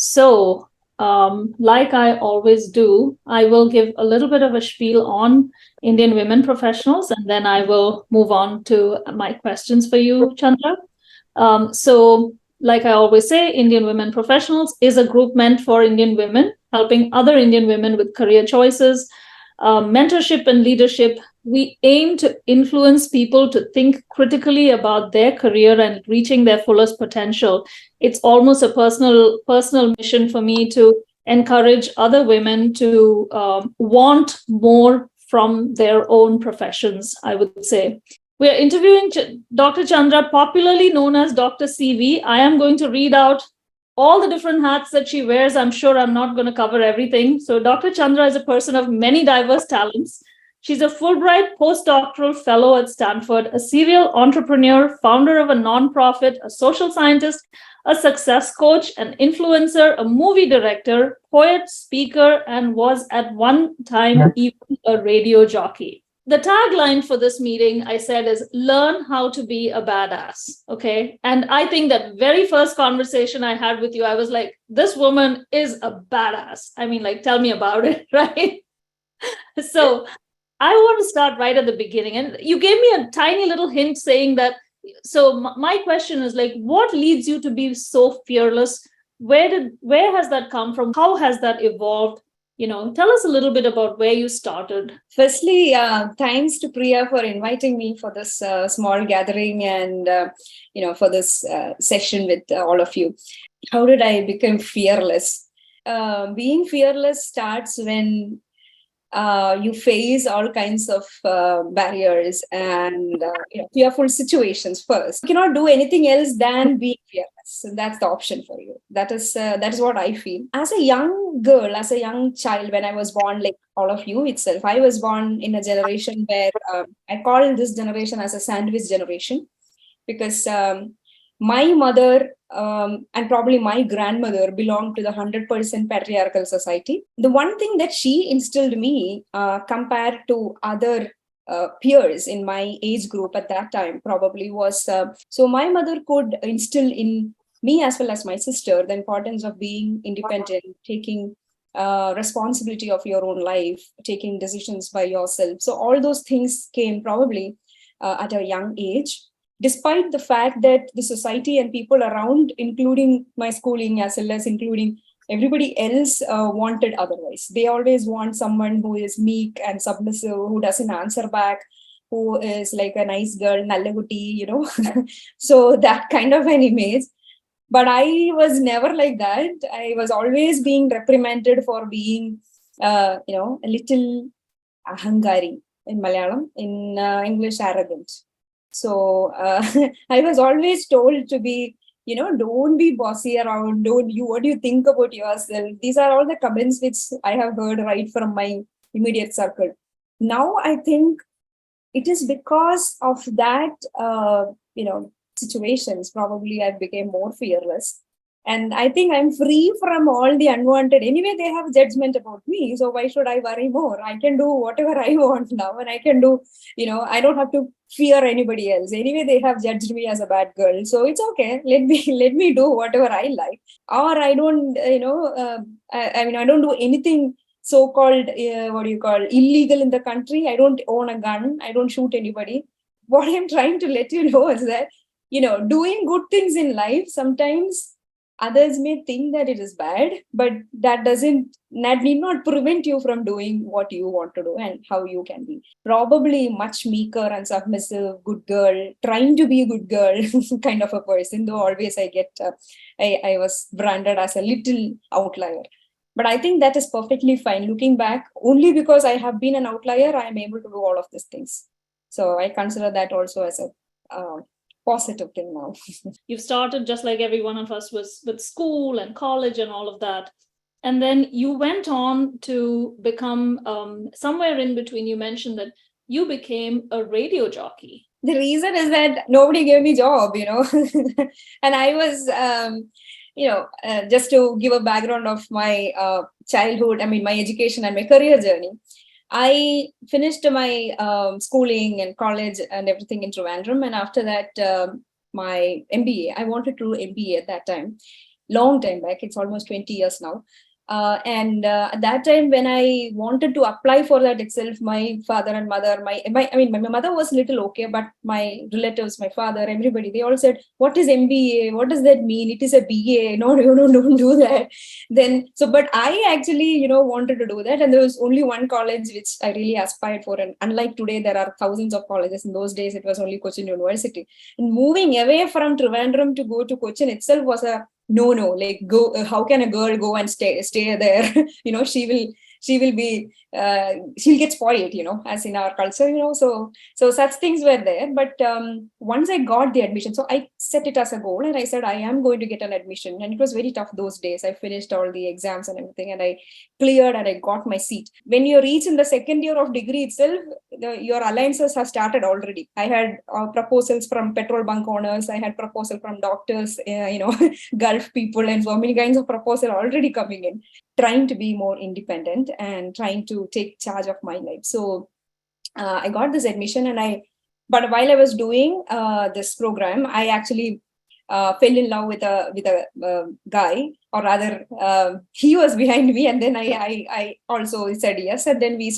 So, like I always do, I will give a little bit of a spiel on Indian women professionals, and then I will move on to my questions for you, Chandra. Like I always say, Indian Women Professionals is a group meant for Indian women, helping other Indian women with career choices, mentorship, and leadership. We aim to influence people to think critically about their career and reaching their fullest potential. It's almost a personal mission for me to encourage other women to want more from their own professions, I would say. We are interviewing Dr. Chandra, popularly known as Dr. CeeVee. I am going to read out all the different hats that she wears. I'm sure I'm not going to cover everything. So, Dr. Chandra is a person of many diverse talents. She's a Fulbright postdoctoral fellow at Stanford, a serial entrepreneur, founder of a nonprofit, a social scientist, a success coach, an influencer, a movie director, poet, speaker, and was at one time even a radio jockey. The tagline for this meeting, I said, is learn how to be a badass. Okay. And I think that very first conversation I had with you, I was like, this woman is a badass. I mean, like, tell me about it. Right. So I want to start right at the beginning. And you gave me a tiny little hint saying that. So my question is like, what leads you to be so fearless? Where has that come from? How has that evolved? Tell us a little bit about where you started. Firstly, thanks to Priya for inviting me for this small gathering and, for this session with all of you. How did I become fearless? Being fearless starts when you face all kinds of barriers and fearful situations first. You cannot do anything else than being fearless. So that's the option for you. That is what I feel. As a young girl, as a young child, when I was born, like all of you itself, I was born in a generation where I call this generation as a sandwich generation because my mother and probably my grandmother belonged to the 100% patriarchal society. The one thing that she instilled me compared to other peers in my age group at that time probably was, so my mother could instill in me as well as my sister the importance of being independent, taking responsibility of your own life, taking decisions by yourself. So all those things came probably at a young age, despite the fact that the society and people around, including my schooling as well as including everybody else, wanted otherwise. They always want someone who is meek and submissive, who doesn't answer back, who is like a nice girl, nallagutti, So that kind of an image. But I was never like that. I was always being reprimanded for being, a little ahangari in Malayalam, in English, arrogant. So I was always told to be, don't be bossy around. What do you think about yourself? These are all the comments which I have heard right from my immediate circle. Now I think it is because of that, situations, probably I became more fearless. And I think I'm free from all the unwanted. Anyway, they have judgment about me. So why should I worry more? I can do whatever I want now. And I can do, I don't have to fear anybody else. Anyway, they have judged me as a bad girl. So it's okay. Let me do whatever I like. Or I don't, I don't do anything so-called, illegal in the country. I don't own a gun. I don't shoot anybody. What I'm trying to let you know is that, doing good things in life, sometimes others may think that it is bad, but that need not prevent you from doing what you want to do and how you can be. Probably much meeker and submissive, good girl, trying to be a good girl kind of a person, though always I was branded as a little outlier. But I think that is perfectly fine. Looking back, only because I have been an outlier, I am able to do all of these things. So I consider that also as a positive thing now. You've started just like every one of us was with school and college and all of that. And then you went on to become somewhere in between. You mentioned that you became a radio jockey. The reason is that nobody gave me job, and I was, just to give a background of my childhood, my education and my career journey. I finished my schooling and college and everything in Trivandrum. And after that, my MBA, I wanted to do MBA at that time. long time back. It's almost 20 years now. And at that time, when I wanted to apply for that itself, my father and mother, my mother was little okay, but my relatives, my father, everybody, they all said, "What is MBA? What does that mean? It is a BA. No, no, don't do that." Then, but I actually, wanted to do that, and there was only one college which I really aspired for. And unlike today, there are thousands of colleges. In those days, it was only Cochin University. And moving away from Trivandrum to go to Cochin itself was a no, like, go, how can a girl go and stay there? She will be she'll get spoiled, as in our culture, so such things were there. But once I got the admission, so I set it as a goal, and I said I am going to get an admission. And it was very tough those days. I finished all the exams and everything, and I cleared, and I got my seat. When you reach in the second year of degree itself, your alliances have started already. I had proposals from petrol bunk owners, I had proposal from doctors, Gulf people, and so many kinds of proposal already coming in, trying to be more independent and trying to take charge of my life. So I got this admission, but while I was doing this program, I actually fell in love with a guy, or rather, he was behind me, and then I also said yes, and then we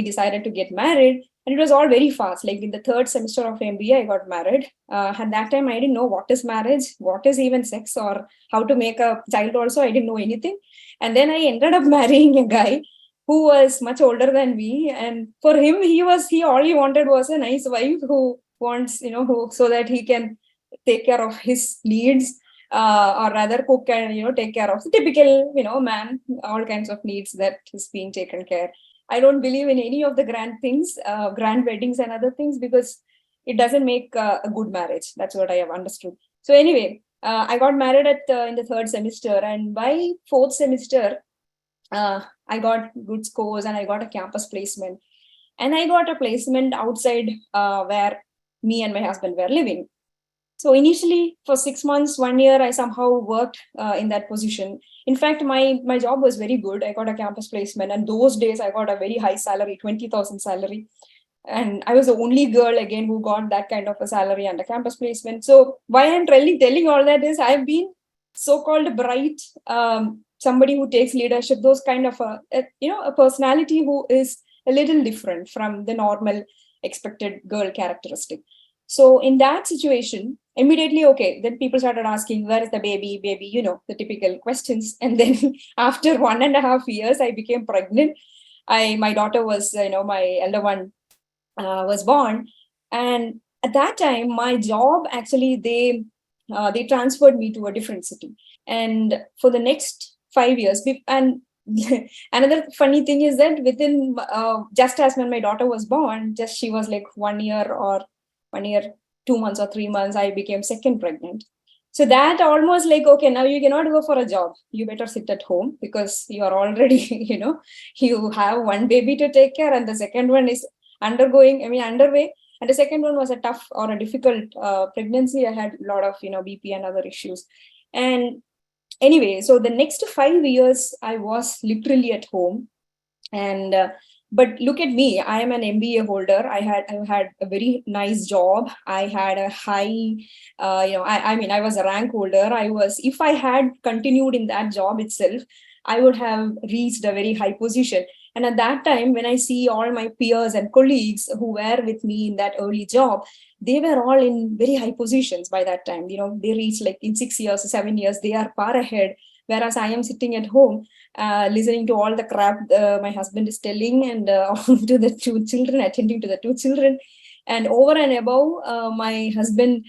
decided to get married. And it was all very fast. Like in the third semester of MBA, I got married. At that time, I didn't know what is marriage, what is even sex, or how to make a child also. I didn't know anything. And then I ended up marrying a guy who was much older than me. And for him, he all he wanted was a nice wife who wants, so that he can take care of his needs, or rather cook and, take care of the typical, man, all kinds of needs that is being taken care. I don't believe in any of the grand things, grand weddings and other things, because it doesn't make a good marriage. That's what I have understood. So anyway, I got married in the third semester, and by fourth semester, I got good scores, and I got a campus placement. And I got a placement outside where me and my husband were living. So initially, for 6 months, 1 year, I somehow worked in that position. In fact, my job was very good. I got a campus placement, and those days I got a very high salary, 20,000 salary. And I was the only girl again who got that kind of a salary and a campus placement. So why I'm telling all that is I've been so-called bright, somebody who takes leadership, those kind of a personality who is a little different from the normal expected girl characteristic. So in that situation, immediately, okay, then people started asking, where is the baby, the typical questions. And then after 1.5 years, I became pregnant. My daughter was, my elder one was born. And at that time, my job, actually, they transferred me to a different city. And for the next 5 years, and another funny thing is that within, just as when my daughter was born, just she was like 1 year, 2 months or 3 months, I became second pregnant. So that almost like, okay, now you cannot go for a job. You better sit at home, because you are already, you have one baby to take care, and the second one is underway. And the second one was a tough or a difficult pregnancy. I had a lot of, BP and other issues. And anyway, so the next 5 years, I was literally at home. And but look at me, I am an MBA holder. I had a very nice job. I had a high, I was a rank holder. If I had continued in that job itself, I would have reached a very high position. And at that time, when I see all my peers and colleagues who were with me in that early job, they were all in very high positions by that time. They reached like in 6 years or 7 years, they are far ahead. Whereas I am sitting at home, listening to all the crap my husband is telling, and to the two children, attending to the two children. And over and above, my husband,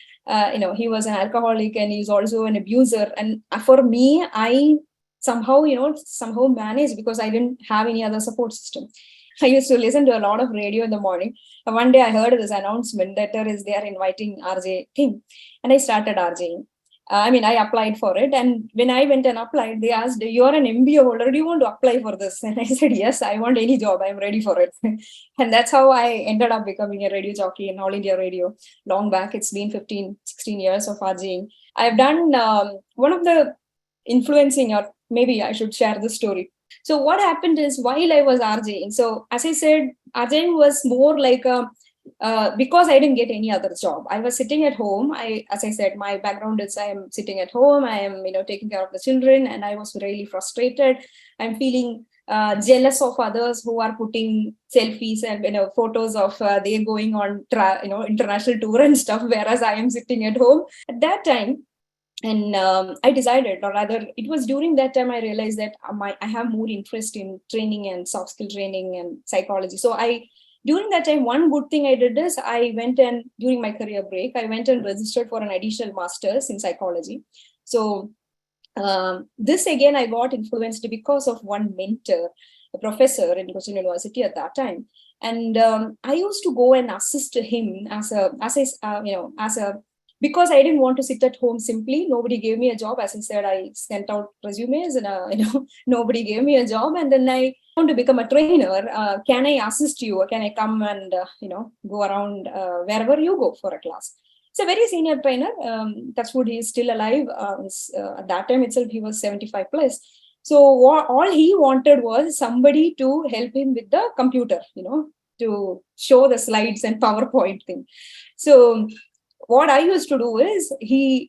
he was an alcoholic, and he's also an abuser. And for me, I somehow managed, because I didn't have any other support system. I used to listen to a lot of radio in the morning. And one day I heard this announcement that they are inviting RJ thing. And I started RJing. I applied for it. And when I went and applied, they asked, you're an MBA holder, do you want to apply for this? And I said, yes, I want any job. I'm ready for it. And that's how I ended up becoming a radio jockey in All India Radio. Long back, it's been 16 years of RJing. I've done one of the influencing, or maybe I should share the story. So what happened is, while I was RJing, so as I said, RJing was more like a because I didn't get any other job. I was sitting at home. As I said, my background is I am sitting at home. I am, taking care of the children, and I was really frustrated. I'm feeling jealous of others who are putting selfies and photos of they going on international tour and stuff, whereas I am sitting at home at that time. And I decided, or rather, it was during that time I realized that I have more interest in training and soft skill training and psychology. So during that time, one good thing I did is I went and during my career break, I went and registered for an additional master's in psychology. So this again, I got influenced because of one mentor, a professor in Cochin University at that time. And I used to go and assist him because I didn't want to sit at home simply. Nobody gave me a job. As I said, I sent out resumes and, nobody gave me a job. And then I want to become a trainer. Can I assist you? Or can I come and, go around wherever you go for a class? It's a very senior trainer. Touchwood, he is still alive. At that time itself, he was 75 plus. So all he wanted was somebody to help him with the computer, to show the slides and PowerPoint thing. So what I used to do is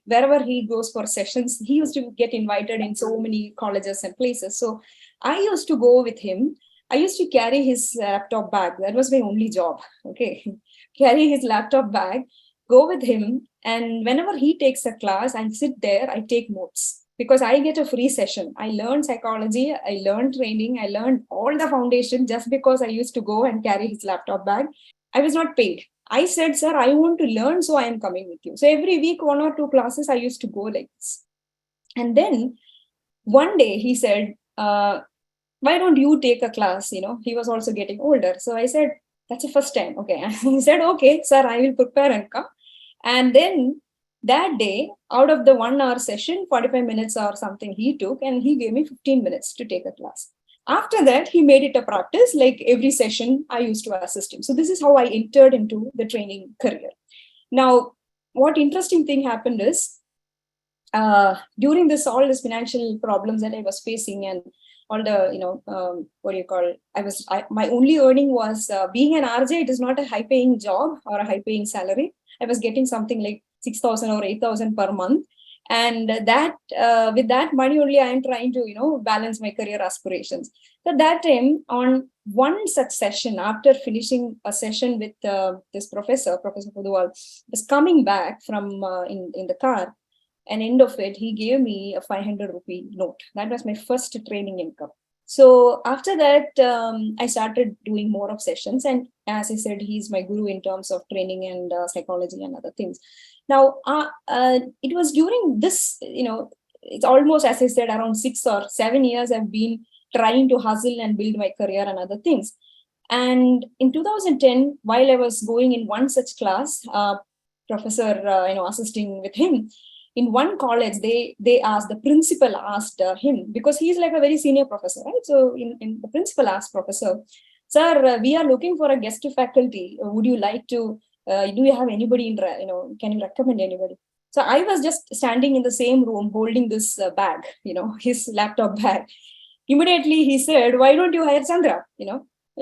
wherever he goes for sessions, he used to get invited in so many colleges and places. So I used to go with him. I used to carry his laptop bag. That was my only job. Okay. Carry his laptop bag, go with him. And whenever he takes a class, I sit there, I take notes because I get a free session. I learned psychology. I learned training. I learned all the foundation just because I used to go and carry his laptop bag. I was not paid. I said, sir, I want to learn, so I am coming with you. So every week, 1 or 2 classes, I used to go like this. And then one day he said, why don't you take a class? He was also getting older. So I said, that's the first time. Okay. He said, okay, sir, I will prepare and come. And then that day, out of the 1 hour session, 45 minutes or something he took, and he gave me 15 minutes to take a class. After that, he made it a practice. Like every session, I used to assist him. So this is how I entered into the training career. Now, what interesting thing happened is during all this financial problems that I was facing and all the, my only earning was being an RJ. It is not a high paying job or a high paying salary. I was getting something like 6,000 or 8,000 per month. And that with that money only I am trying to balance my career aspirations. So that time on one such session, after finishing a session with this Professor Pudwal, was coming back from in the car, and end of it he gave me a 500 rupee note. That was my first training income. So after that, I started doing more of sessions. And as I said, he's my guru in terms of training and psychology and other things. Now, it was during this, it's almost, as I said, around 6 or 7 years, I've been trying to hustle and build my career and other things. And in 2010, while I was going in one such class, professor, assisting with him, in one college, the principal asked him, because he's like a very senior professor, right? So in the principal asked professor, sir, we are looking for a guest faculty. Would you like to, do you have anybody can you recommend anybody? So I was just standing in the same room holding this bag, his laptop bag. Immediately he said, why don't you hire Chandra?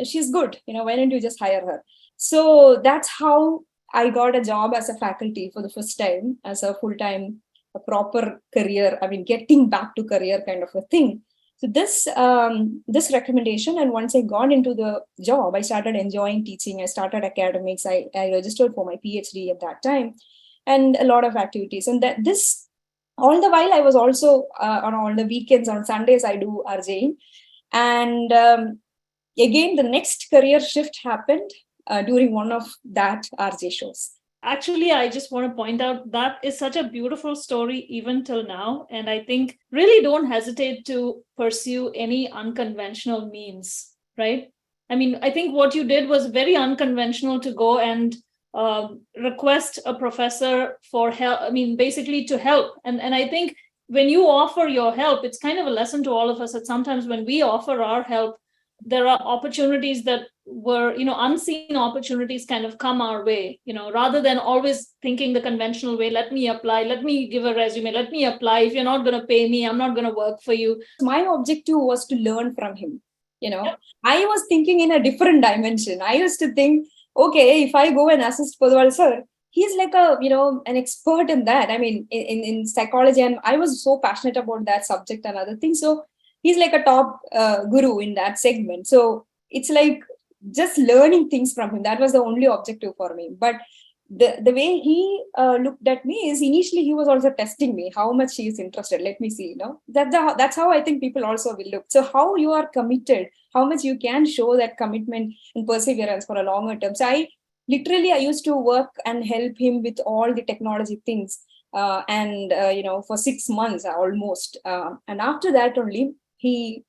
She's good. Why don't you just hire her? So that's how I got a job as a faculty for the first time, as a full-time, a proper career. I mean, getting back to career kind of a thing. So this recommendation, and once I got into the job, I started enjoying teaching. I started academics. I registered for my PhD at that time, and a lot of activities. And that this, all the while, I was also on all the weekends, on Sundays, I do RJing. And again, the next career shift happened during one of that RJ shows. Actually, I just want to point out that is such a beautiful story even till now. And I think really don't hesitate to pursue any unconventional means, right? I mean, I think what you did was very unconventional to go and request a professor for help. I mean, basically to help. And I think when you offer your help, it's kind of a lesson to all of us that sometimes when we offer our help, there are opportunities that were, unseen opportunities kind of come our way, rather than always thinking the conventional way, let me apply, let me give a resume, let me apply. If you're not going to pay me, I'm not going to work for you. My objective was to learn from him. I was thinking in a different dimension. I used to think, okay, if I go and assist Podwal sir, he's like an expert in that. I mean, in psychology, and I was so passionate about that subject and other things. So he's like a top guru in that segment. So it's like just learning things from him. That was the only objective for me. But the way he looked at me is, initially he was also testing me how much he is interested. Let me see, that's how I think people also will look. So how you are committed, how much you can show that commitment and perseverance for a longer term. So I used to work and help him with all the technology things, and for 6 months almost, and after that only he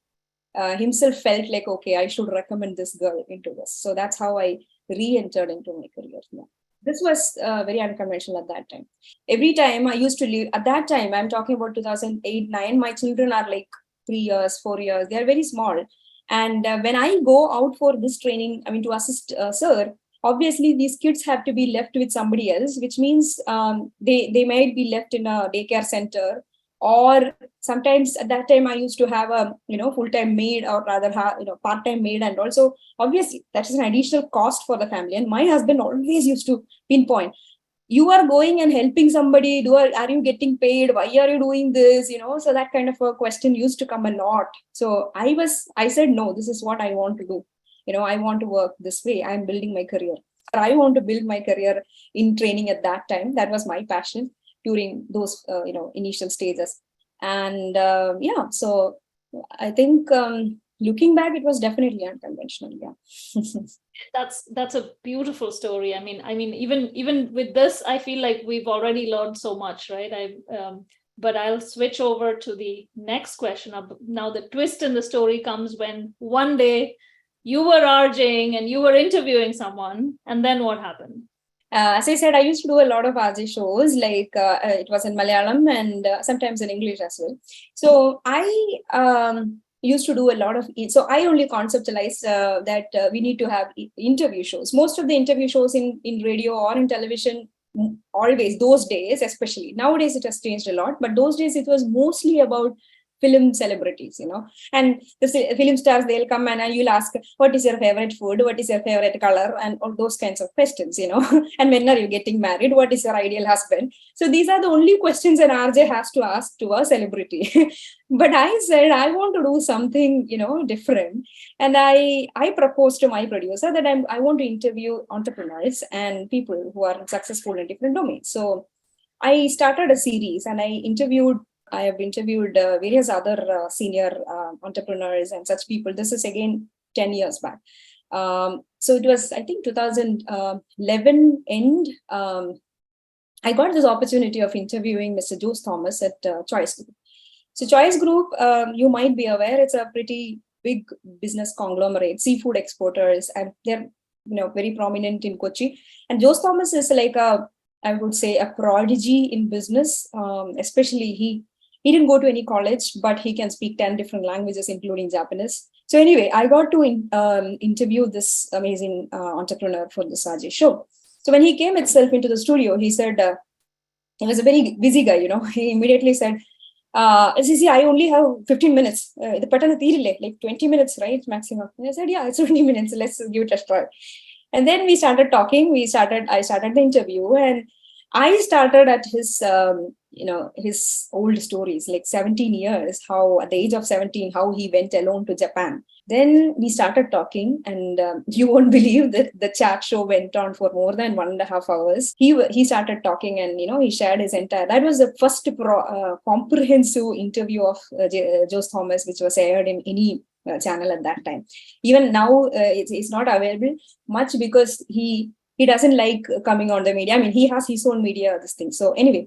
himself felt like, okay, I should recommend this girl into this. So that's how I re-entered into my career. Yeah. This was very unconventional at that time. Every time I used to leave, at that time, I'm talking about 2008, 9, my children are like 3 years, 4 years, they're very small. And when I go out for this training, I mean, to assist sir, obviously these kids have to be left with somebody else, which means they might be left in a daycare center, or sometimes at that time I used to have a full-time maid, or rather part-time maid. And also obviously that is an additional cost for the family. And my husband always used to pinpoint, you are going and helping somebody, are you getting paid, why are you doing this, so that kind of a question used to come a lot. So I said, no, this is what I want to do. I want to work this way. I'm building my career. I want to build my career in training at that time. That was my passion during those initial stages. And so I think looking back, it was definitely unconventional. Yeah. That's a beautiful story. I mean, even with this, I feel like we've already learned so much, right? But I'll switch over to the next question. Now, the twist in the story comes when one day you were RJing and you were interviewing someone, and then what happened? As I said, I used to do a lot of RJ shows, like it was in Malayalam and sometimes in English as well. So I used to do a lot of, so I only conceptualized that we need to have interview shows. Most of the interview shows in radio or in television, always, those days especially, nowadays it has changed a lot, but those days it was mostly about film celebrities, and the film stars, they'll come and you'll ask, what is your favorite food, what is your favorite color, and all those kinds of questions, and when are you getting married, what is your ideal husband. So these are the only questions an RJ has to ask to a celebrity. But I said, I want to do something different, and I proposed to my producer that I want to interview entrepreneurs and people who are successful in different domains. So I started a series, and I have interviewed various other senior entrepreneurs and such people. This is again 10 years back. So it was, I think, 2011 end. I got this opportunity of interviewing Mr. Jose Thomas at Choice Group. So Choice Group, you might be aware, it's a pretty big business conglomerate, seafood exporters, and they're very prominent in Kochi. And Jose Thomas is like I would say, a prodigy in business. Especially he didn't go to any college, but he can speak 10 different languages, including Japanese. So anyway, I got to interview this amazing entrepreneur for the Sajay show. So when he came itself into the studio, he said, he was a very busy guy, he immediately said, see, I only have 15 minutes. The pattern is like 20 minutes, right? Maximum. And I said, yeah, it's 20 minutes. Let's give it a try. And then we started talking. I started the interview, and I started at his, his old stories, like 17 years, how at the age of 17, how he went alone to Japan. Then we started talking, and you won't believe that the chat show went on for more than 1.5 hours. He started talking, and he shared his entire. That was the first comprehensive interview of Jose Thomas, which was aired in any channel at that time. Even now, it's not available much because he doesn't like coming on the media. I mean, he has his own media, this thing. So anyway,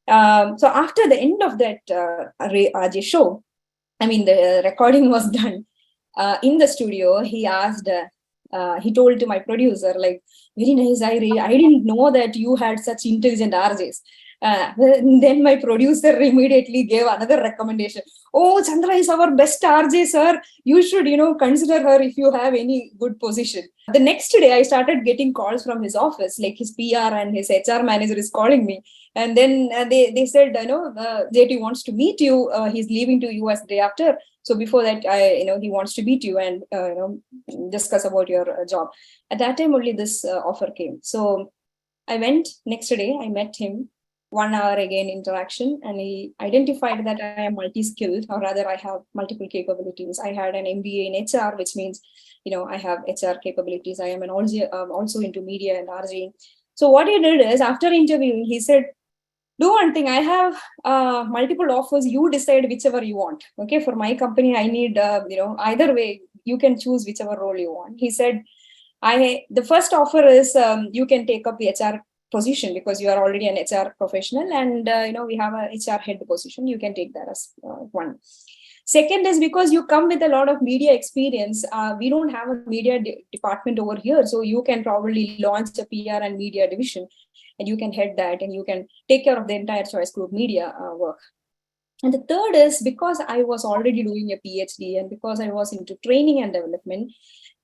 so after the end of that RJ show, I mean, the recording was done. In the studio, he asked, he told to my producer, like, very nice, I didn't know that you had such intelligent RJs. Then my producer immediately gave another recommendation. Oh, Chandra is our best RJ, sir. You should, consider her if you have any good position. The next day, I started getting calls from his office, like his PR and his HR manager is calling me. And then they said, JT wants to meet you. He's leaving to US day after. So before that, he wants to meet you and, discuss about your job. At that time, only this offer came. So I went next day, I met him. 1 hour again interaction, and he identified that I am multi-skilled, or rather I have multiple capabilities. I had an MBA in HR, which means I have HR capabilities. I am also into media and RJ. So what he did is, after interviewing, he said, do one thing, I have multiple offers, you decide whichever you want. Okay, for my company I need either way you can choose whichever role you want. He said, the first offer is you can take up the HR position because you are already an HR professional, and we have a HR head position. You can take that as one. Second is because you come with a lot of media experience. We don't have a media department over here, so you can probably launch a PR and media division, and you can head that, and you can take care of the entire Choice Group media work. And the third is because I was already doing a PhD and because I was into training and development.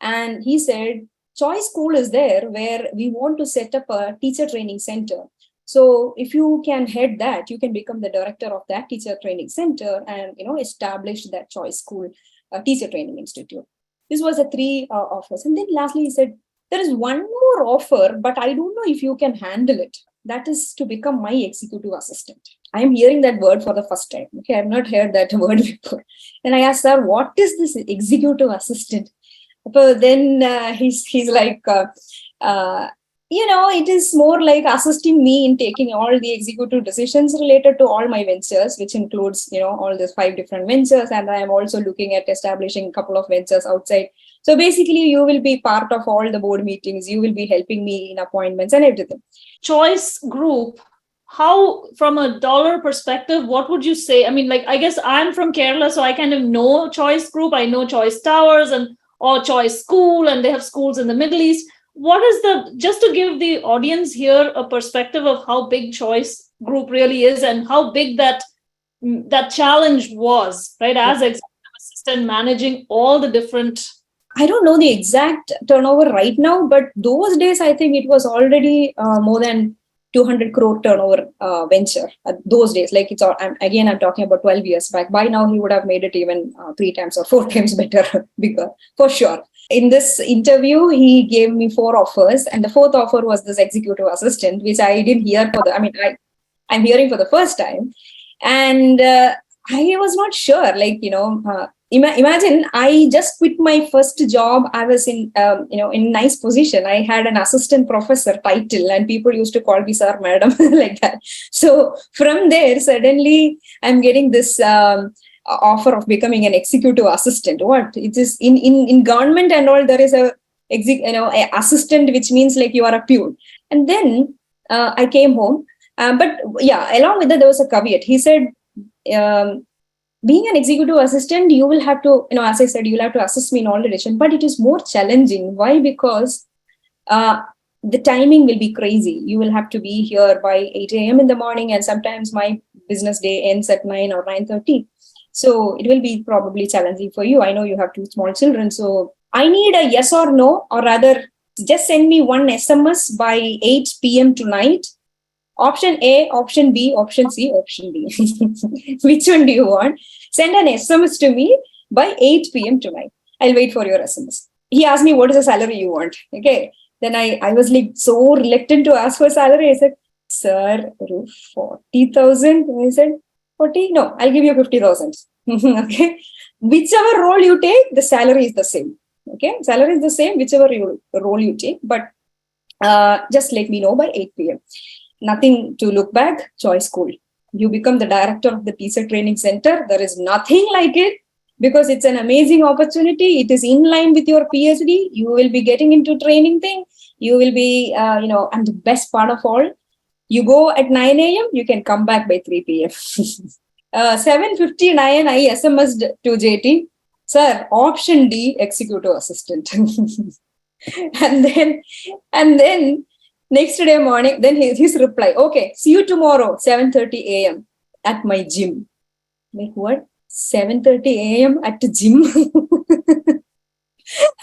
And he said, Choice School is there where we want to set up a teacher training center. So if you can head that, you can become the director of that teacher training center and establish that Choice School teacher training institute. This was the three offers. And then lastly, he said, there is one more offer, but I don't know if you can handle it. That is to become my executive assistant. I am hearing that word for the first time. Okay, I have not heard that word before. And I asked, sir, what is this executive assistant? But then he's like, it is more like assisting me in taking all the executive decisions related to all my ventures, which includes, all these 5 different ventures. And I am also looking at establishing a couple of ventures outside. So basically, you will be part of all the board meetings. You will be helping me in appointments and everything. Choice Group, how, from a dollar perspective, what would you say? I mean, I guess I'm from Kerala, so I kind of know Choice Group. I know Choice Towers or Choice School, and they have schools in the Middle East. What is just to give the audience here a perspective of how big Choice Group really is and how big that challenge was, right? As executive assistant, managing all the different. I don't know the exact turnover right now, but those days, I think it was already more than 200 crore turnover venture those days. I'm talking about 12 years back. By now, he would have made it even 3 times or 4 times better, bigger, for sure. In this interview, he gave me 4 offers, and the 4th offer was this executive assistant, which I didn't hear I'm hearing for the first time. And I was not sure, imagine I just quit my first job. I was in nice position. I had an assistant professor title and people used to call me sir, madam, like that. So from there, suddenly I'm getting this offer of becoming an executive assistant. What it is in government and all, there is a assistant, which means like you are a peon. And then I came home. But yeah, along with that, there was a caveat. He said, being an executive assistant, you will have to, as I said, you'll have to assist me in all direction, but it is more challenging. Why? Because the timing will be crazy. You will have to be here by 8 a.m. in the morning, and sometimes my business day ends at 9 or 9:30. So it will be probably challenging for you. I know you have 2 small children. So I need a yes or no, or rather, just send me one SMS by 8 p.m. tonight. Option A, option B, option C, option D. Which one do you want? Send an SMS to me by 8 p.m. tonight. I'll wait for your SMS. He asked me, what is the salary you want? Okay. Then I was like so reluctant to ask for salary. I said, sir, 40,000. He said, 40? No, I'll give you 50,000. Okay. Whichever role you take, the salary is the same. Okay. Salary is the same, whichever role you take. But just let me know by 8 p.m. Nothing to look back, Choice School. You become the director of the teacher training center. There is nothing like it because it's an amazing opportunity. It is in line with your PhD. You will be getting into training thing. You will be, and the best part of all, you go at 9 a.m., you can come back by 3 p.m. 7:59, I SMS'd to JT, sir, option D, executive assistant. and then Next day morning, then his reply, okay, see you tomorrow, 7:30 a.m. at my gym. Like, what? 7:30 a.m. at the gym?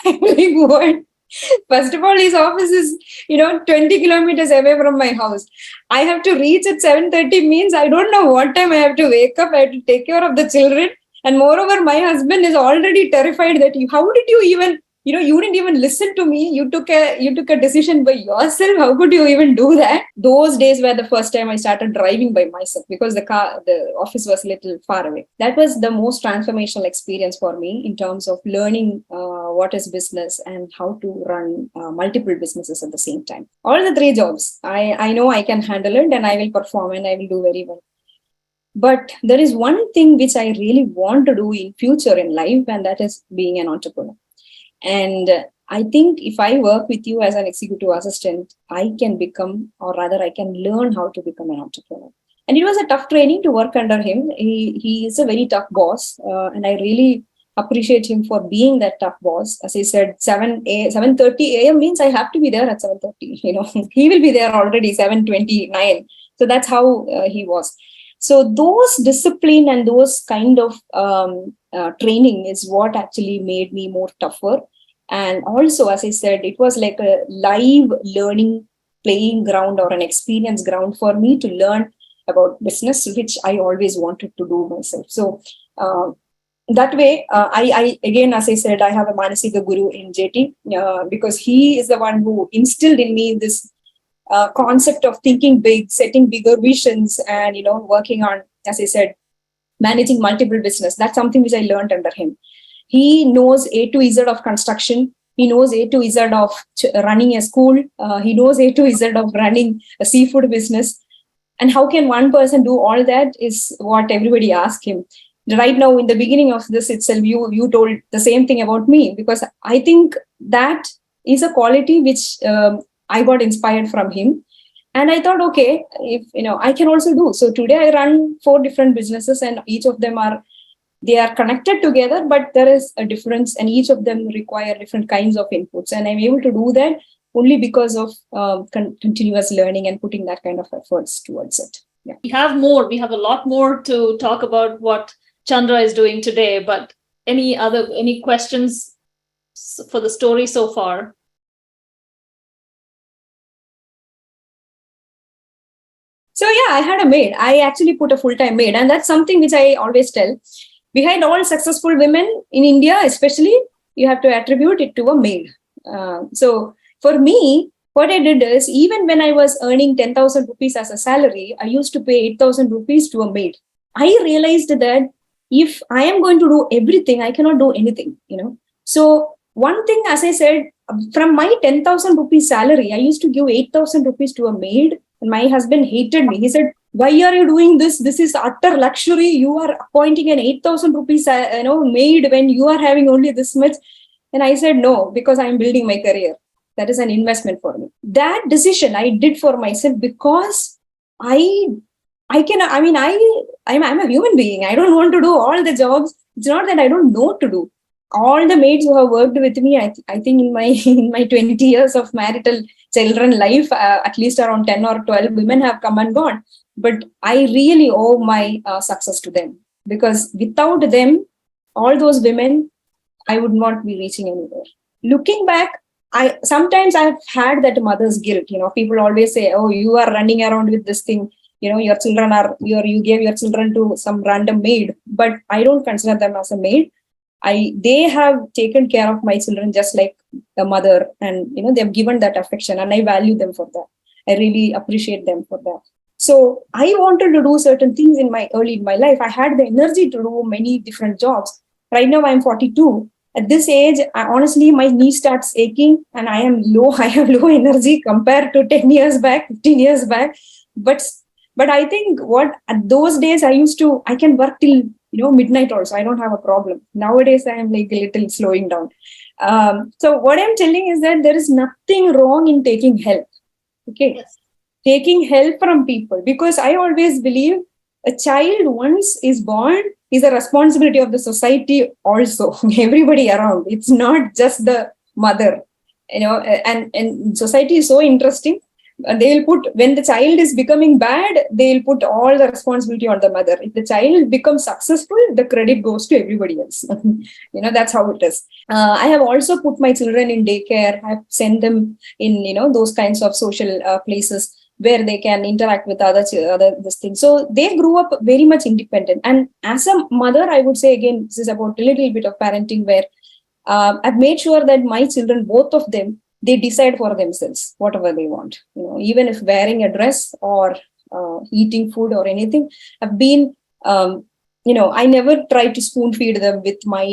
I'm like, what? First of all, his office is, 20 kilometers away from my house. I have to reach at 7:30 means I don't know what time I have to wake up. I have to take care of the children. And moreover, my husband is already terrified that how did you even, you didn't even listen to me. You took a decision by yourself. How could you even do that? Those days were the first time I started driving by myself because the office was a little far away. That was the most transformational experience for me in terms of learning what is business and how to run multiple businesses at the same time. All the three jobs, I know I can handle it and I will perform and I will do very well. But there is one thing which I really want to do in future in life, and that is being an entrepreneur. And I think if I work with you as an executive assistant, I can become, or rather, I can learn how to become an entrepreneur. And it was a tough training to work under him. He is a very tough boss, and I really appreciate him for being that tough boss. As I said, 7:30 a.m. means I have to be there at 7:30. He will be there already 7:29. So that's how he was. So those discipline and those kind of training is what actually made me more tougher. And also, as I said, it was like a live learning playing ground or an experience ground for me to learn about business, which I always wanted to do myself. So that way, I again, as I said, I have a Manasika Guru in JT because he is the one who instilled in me this concept of thinking big, setting bigger visions, and working on, as I said, managing multiple business. That's something which I learned under him. He knows A to Z of construction. He knows A to Z of running a school. He knows A to Z of running a seafood business. And how can one person do all that is what everybody asks him. Right now, in the beginning of this itself, you told the same thing about me, because I think that is a quality which I got inspired from him. And I thought, okay, if I can also do. So today I run 4 different businesses, and each of them are connected together, but there is a difference, and each of them require different kinds of inputs. And I'm able to do that only because of continuous learning and putting that kind of efforts towards it. Yeah. We have a lot more to talk about what Chandra is doing today, but any questions for the story so far? So yeah, I had a maid. I actually put a full-time maid, and that's something which I always tell. Behind all successful women in India, especially, you have to attribute it to a maid. So for me, what I did is, even when I was earning 10,000 rupees as a salary, I used to pay 8,000 rupees to a maid. I realized that if I am going to do everything, I cannot do anything, So one thing, as I said, from my 10,000 rupees salary, I used to give 8,000 rupees to a maid. And my husband hated me. He said, why are you doing this? This is utter luxury. You are appointing an 8,000 rupees maid when you are having only this much. And I said, no, because I'm building my career. That is an investment for me. That decision I did for myself because I'm a human being. I don't want to do all the jobs. It's not that I don't know to do. All the maids who have worked with me, I think in my 20 years of marital children life, at least around 10 or 12 women have come and gone. But I really owe my success to them, because without them, all those women, I would not be reaching anywhere. Looking back, sometimes I've had that mother's guilt. People always say, oh, you are running around with this thing. Your children you gave your children to some random maid. But I don't consider them as a maid. They have taken care of my children just like a mother, and they've given that affection, and I value them for that. I really appreciate them for that. So I wanted to do certain things early in my life. I had the energy to do many different jobs. Right now I'm 42. At this age, honestly, my knee starts aching, and I am low. I have low energy compared to 10 years back, 15 years back. But I think at those days I can work till midnight also. I don't have a problem. Nowadays, I am like a little slowing down. So what I'm telling is that there is nothing wrong in taking help. Okay. Yes. Taking help from people, because I always believe a child once is born is a responsibility of the society also, everybody around. It's not just the mother, and society is so interesting. they'll put, when the child is becoming bad, they'll put all the responsibility on the mother. If the child becomes successful, the credit goes to everybody else. That's how it is. I have also put my children in daycare. I've sent them in, those kinds of social places where they can interact with other this thing. So they grew up very much independent. And as a mother, I would say, again, this is about a little bit of parenting where I've made sure that my children, both of them, they decide for themselves whatever they want. Even if wearing a dress or eating food or anything, I've been, I never try to spoon feed them with my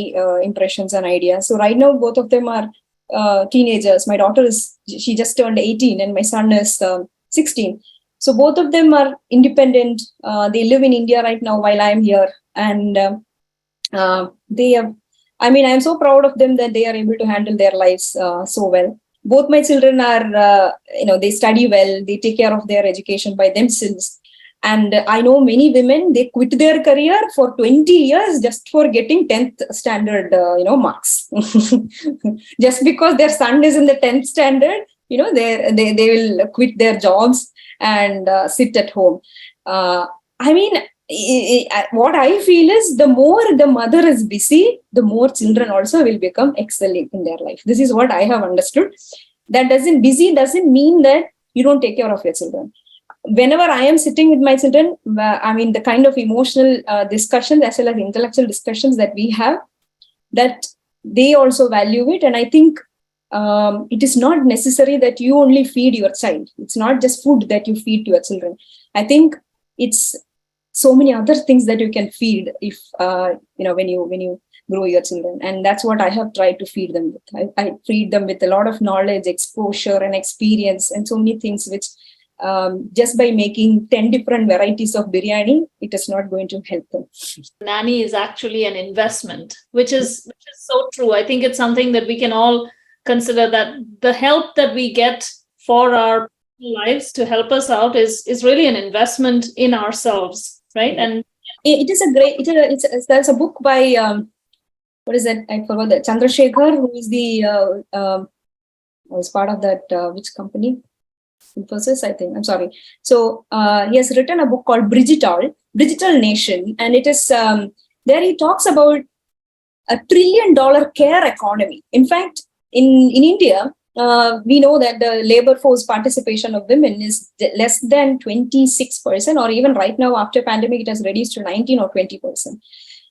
impressions and ideas. So right now, both of them are teenagers. My daughter she just turned 18 and my son is 16. So both of them are independent. They live in India right now while I'm here. And they have, I'm so proud of them that they are able to handle their lives so well. Both my children are, they study well. They take care of their education by themselves. And I know many women, they quit their career for 20 years just for getting 10th standard, marks. Just because their son is in the 10th standard, they will quit their jobs and sit at home. What I feel is the more the mother is busy, the more children also will become excelling in their life. This is what I have understood. Busy doesn't mean that you don't take care of your children. Whenever I am sitting with my children, the kind of emotional discussions as well as intellectual discussions that we have, that they also value it. And I think it is not necessary that you only feed your child. It's not just food that you feed to your children. I think it's so many other things that you can feed if, when you grow your children. And that's what I have tried to feed them with. I feed them with a lot of knowledge, exposure and experience and so many things which just by making 10 different varieties of biryani, it is not going to help them. Nanny is actually an investment, which is so true. I think it's something that we can all consider, that the help that we get for our lives to help us out is really an investment in ourselves, right? And it is a great, there's a book by, what is that? I forgot that. Chandra, who is the, was part of that, which company? Infosys, I think. I'm sorry. So he has written a book called Digital Nation. And it is, there he talks about $1 trillion care economy. In fact, in India, we know that the labor force participation of women is less than 26%, or even right now after pandemic, it has reduced to 19 or 20%.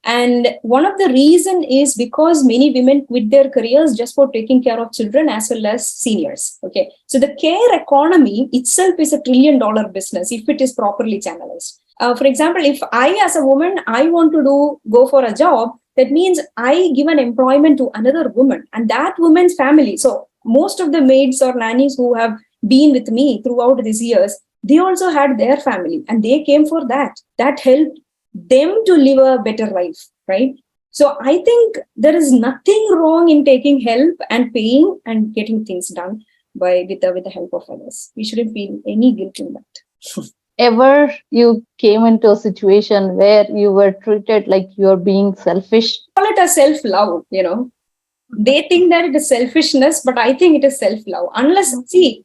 And one of the reason is because many women quit their careers just for taking care of children as well as seniors. Okay, so the care economy itself is $1 trillion business if it is properly channelized. For example, if I as a woman, I want to go for a job, that means I give an employment to another woman and that woman's family. So most of the maids or nannies who have been with me throughout these years, they also had their family and they came for that. That helped them to live a better life, right? So I think there is nothing wrong in taking help and paying and getting things done with the help of others. We shouldn't feel any guilt in that. Ever you came into a situation where you were treated like you're being selfish? Call it a self-love, They think that it is selfishness, but I think it is self-love. Unless, see,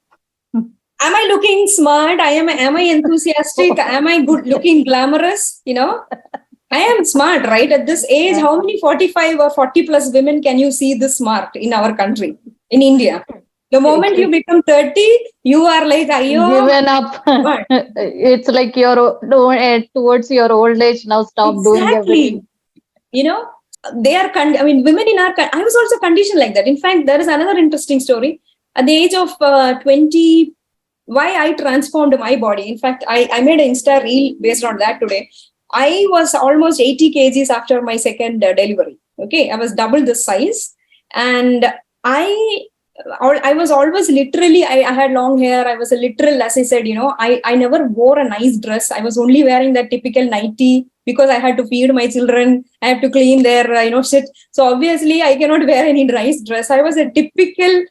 am I looking smart? Am I enthusiastic? Am I good looking glamorous? I am smart, right? At this age, how many 45 or 40 plus women can you see this smart in our country, in India? The moment you become 30, you are like, given up. It's like you're towards your old age now. Stop doing everything. They are. Women in our. I was also conditioned like that. In fact, there is another interesting story. At the age of 20, why I transformed my body. In fact, I made an Insta reel based on that today. I was almost 80 kgs after my second delivery. Okay, I was double the size, and I was always literally, I had long hair. I was a literal, as I said, I never wore a nice dress. I was only wearing that typical nightie because I had to feed my children. I have to clean their, shit. So obviously I cannot wear any nice dress. I was a typical,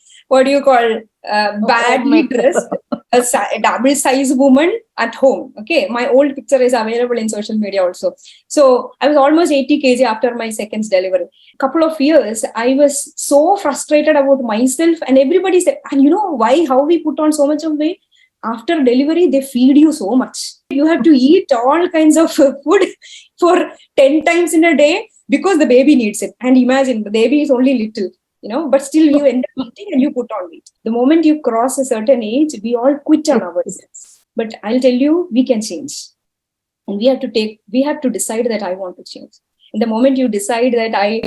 badly dressed, a double size woman at home. Okay. My old picture is available in social media also. So I was almost 80 kg after my second delivery. Couple of years, I was so frustrated about myself, and everybody said, and why, how we put on so much of weight? after delivery, they feed you so much. You have to eat all kinds of food for 10 times in a day because the baby needs it. And imagine the baby is only little, but still you end up eating and you put on weight. The moment you cross a certain age, we all quit on ourselves. But I'll tell you, we can change. And we have to decide that I want to change. And the moment you decide that I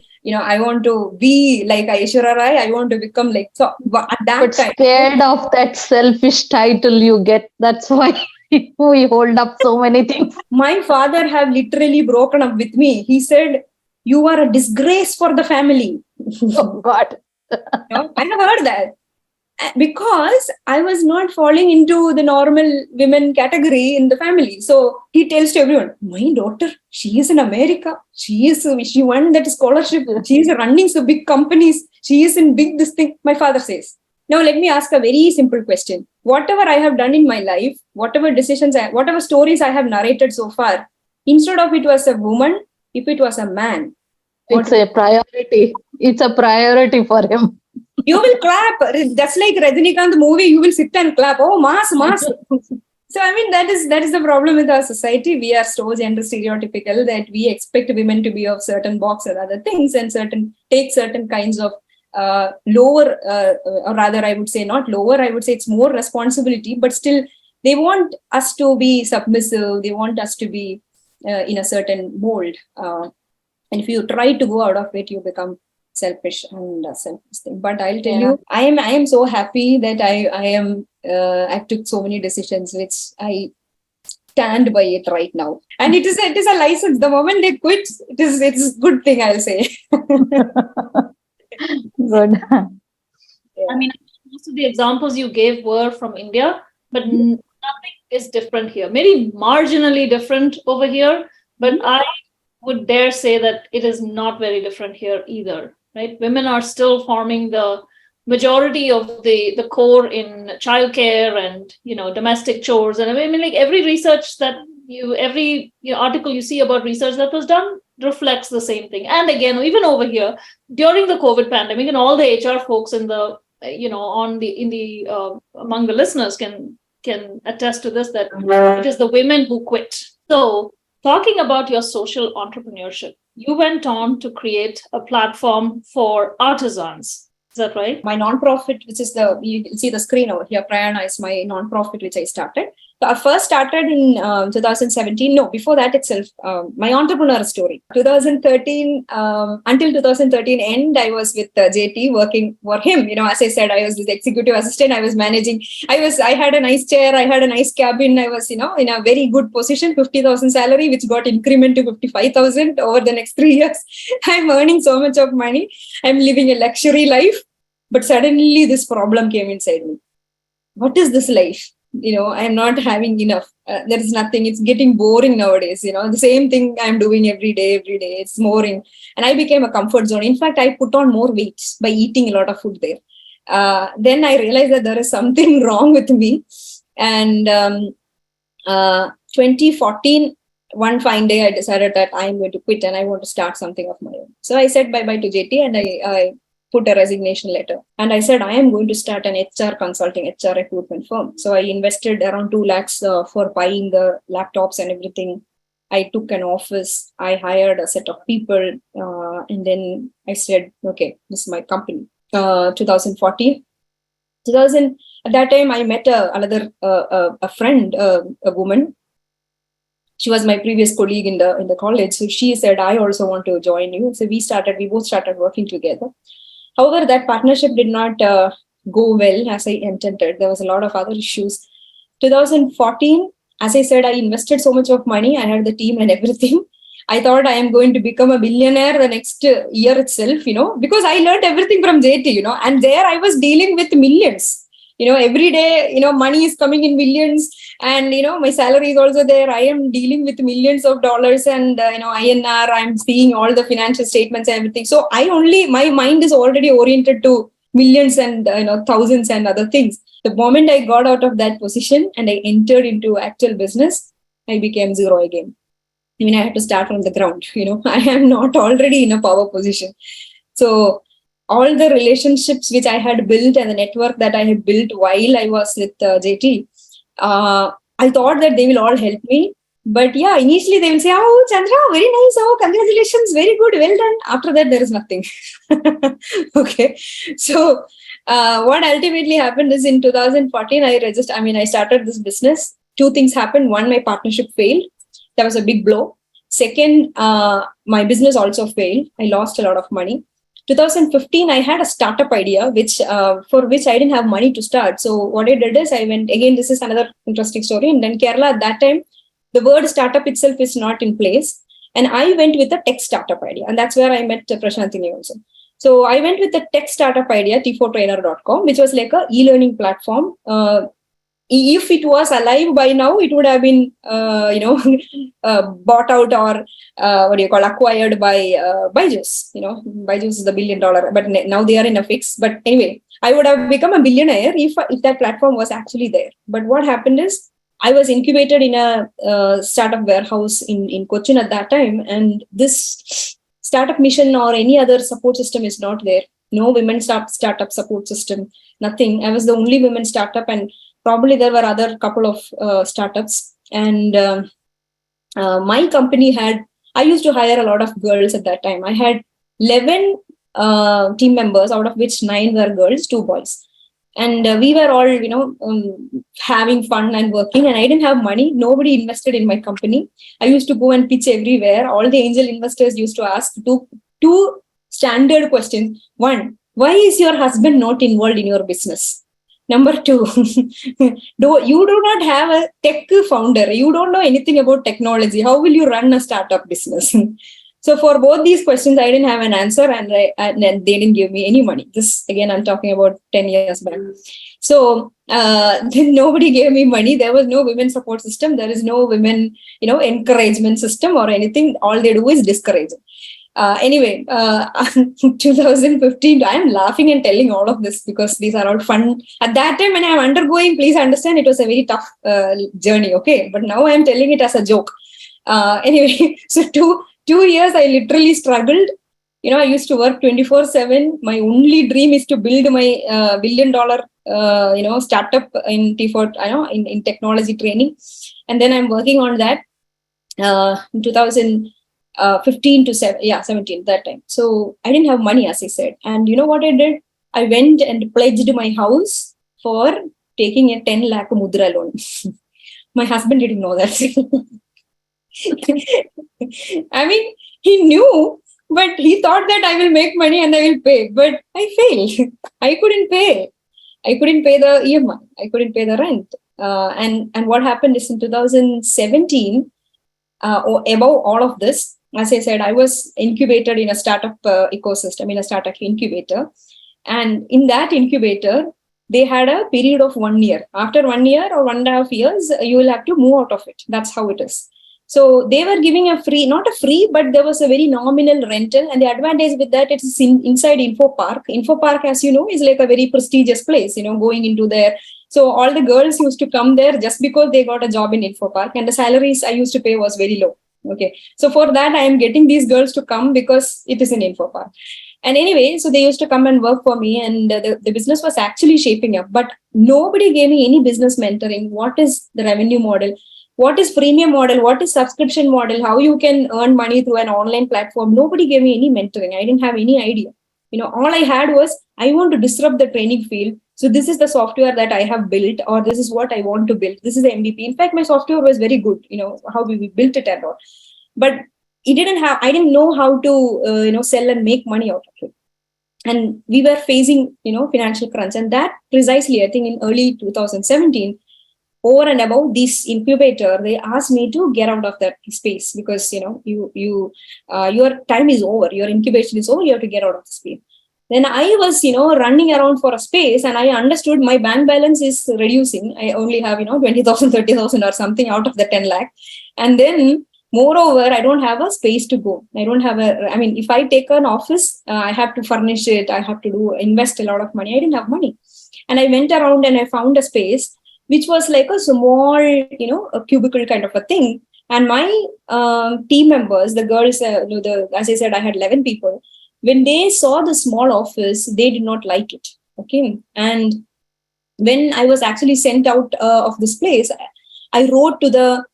want to be like Aishwarya Rai, I want to become like, so at that But time. scared of that selfish title you get. That's why we hold up so many things. My father have literally broken up with me. He said, "You are a disgrace for the family." Oh God. I have heard that. Because I was not falling into the normal women category in the family. So he tells to everyone, my daughter, she is in America. She won that scholarship. She is running so big companies. She is in big this thing. My father says. Now let me ask a very simple question. Whatever I have done in my life, whatever stories I have narrated so far, instead of it was a woman, if it was a man. It's a priority. It's a priority for him. You will clap. That's like Rajinikanth movie. You will sit and clap. Oh, mass. So I mean that is the problem with our society. We are so gender stereotypical that we expect women to be of certain box or other things and take certain kinds of lower, or rather I would say not lower. I would say it's more responsibility, but still they want us to be submissive. They want us to be in a certain mold. And if you try to go out of it, you become selfish and selfish thing. But I'll tell you, I am so happy that I took so many decisions which I stand by it right now. And it is a license. The moment they quit, it's a good thing, I'll say. Good. I mean, most of the examples you gave were from India, but nothing is different here. Maybe marginally different over here, but I would dare say that it is not very different here either. Right? Women are still forming the majority of the core in childcare and domestic chores. And I mean, like every research that every article you see about research that was done reflects the same thing. And again, even over here during the COVID pandemic, and all the HR folks in the among the listeners can attest to this, that it is the women who quit. So talking about your social entrepreneurship, you went on to create a platform for artisans. Is that right? My nonprofit, which is you can see the screen over here, Prayana is my nonprofit, which I started. So I first started in 2017. No, before that itself, my entrepreneur story. 2013, until 2013 end, I was with JT working for him. As I said, I was his executive assistant. I was managing. I had a nice chair. I had a nice cabin. I was, in a very good position, 50,000 salary, which got increment to 55,000 over the next 3 years. I'm earning so much of money. I'm living a luxury life. But suddenly this problem came inside me. What is this life? I'm not having enough. There is nothing. It's getting boring nowadays. The same thing I'm doing every day. It's boring. And I became a comfort zone. In fact, I put on more weight by eating a lot of food there. Then I realized that there is something wrong with me. And 2014, one fine day, I decided that I'm going to quit and I want to start something of my own. So I said bye-bye to JT and I put a resignation letter. And I said, I am going to start an HR consulting, HR recruitment firm. So I invested around 2 lakhs for buying the laptops and everything. I took an office. I hired a set of people. And then I said, okay, this is my company. 2014. At that time, I met a friend, a woman. She was my previous colleague in the college. So she said, I also want to join you. So we both started working together. However, that partnership did not go well as I intended. There was a lot of other issues. 2014, as I said, I invested so much of money. I had the team and everything. I thought I am going to become a billionaire the next year itself, because I learned everything from JT, and there I was dealing with millions. Every day, money is coming in millions and, my salary is also there. I am dealing with millions of dollars and, INR, I'm seeing all the financial statements and everything. So my mind is already oriented to millions and, thousands and other things. The moment I got out of that position and I entered into actual business, I became zero again. I had to start from the ground, I am not already in a power position. So all the relationships which I had built and the network that I had built while I was with JT, I thought that they will all help me. But yeah, initially they will say, "Oh, Chandra, very nice. Oh, congratulations. Very good. Well done." After that, there is nothing. Okay. So, what ultimately happened is in 2014, I started this business. Two things happened. One, my partnership failed. That was a big blow. Second, my business also failed. I lost a lot of money. 2015, I had a startup idea, for which I didn't have money to start. So what I did is I went again. This is another interesting story. And then Kerala at that time, the word startup itself is not in place, and I went with a tech startup idea, and that's where I met Prashantini also. So I went with the tech startup idea, t4trainer.com, which was like a e-learning platform. If it was alive by now, it would have been, bought out or acquired by Byju's. Byju's is the $1 billion, but now they are in a fix. But anyway, I would have become a billionaire if that platform was actually there. But what happened is, I was incubated in a startup warehouse in Cochin at that time, and this startup mission or any other support system is not there. No women startup support system, nothing. I was the only women startup, and probably there were other couple of startups. And my company I used to hire a lot of girls at that time. I had 11 team members, out of which 9 were girls, 2 boys. And we were all, having fun and working, and I didn't have money. Nobody invested in my company. I used to go and pitch everywhere. All the angel investors used to ask two standard questions. One, why is your husband not involved in your business? Number 2, you do not have a tech founder. You don't know anything about technology. How will you run a startup business? So for both these questions, I didn't have an answer, and they didn't give me any money. This, again, I'm talking about 10 years back. So then nobody gave me money. There was no women support system. There is no women, encouragement system or anything. All they do is discourage. Anyway, 2015, I'm laughing and telling all of this because these are all fun. At that time when I'm undergoing, please understand, it was a very tough journey, okay? But now I'm telling it as a joke. Anyway, so 2 years I literally struggled. I used to work 24/7. My only dream is to build my $1 billion, startup in T4, in technology training. And then I'm working on that in 2015 to 17, that time. So I didn't have money, as I said. And you know what I did? I went and pledged my house for taking a 10 lakh mudra loan. My husband didn't know that. I mean, he knew, but he thought that I will make money and I will pay. But I failed. I couldn't pay. I couldn't pay the EMI. I couldn't pay the rent. And what happened is in 2017, above all of this, as I said, I was incubated in a startup ecosystem, in a startup incubator. And in that incubator, they had a period of 1 year. After 1 year or 1.5 years, you will have to move out of it. That's how it is. So they were giving not a free, but there was a very nominal rental. And the advantage with that, it's inside Info Park. Info Park, as you know, is like a very prestigious place, going into there. So all the girls used to come there just because they got a job in Info Park, and the salaries I used to pay was very low. Okay. So for that, I am getting these girls to come because it is in Info Park. And anyway, so they used to come and work for me, and the business was actually shaping up, but nobody gave me any business mentoring. What is the revenue model? What is freemium model? What is subscription model? How you can earn money through an online platform? Nobody gave me any mentoring. I didn't have any idea. All I had was, I want to disrupt the training field. So this is the software that I have built, or this is what I want to build. This is the MVP. In fact, my software was very good, how we built it and all. But I didn't know how to, sell and make money out of it. And we were facing, financial crunch. And that precisely, I think in early 2017, over and above this incubator, they asked me to get out of that space because, your time is over. Your incubation is over. You have to get out of the space. Then I was, running around for a space, and I understood my bank balance is reducing. I only have, 20,000, 30,000 or something out of the 10 lakh. And then moreover, I don't have a space to go. If I take an office, I have to furnish it. I have to invest a lot of money. I didn't have money. And I went around and I found a space, which was like a small, a cubicle kind of a thing. And my team members, the girls, as I said, I had 11 people. When they saw the small office, they did not like it. Okay. And when I was actually sent out of this place, I wrote to the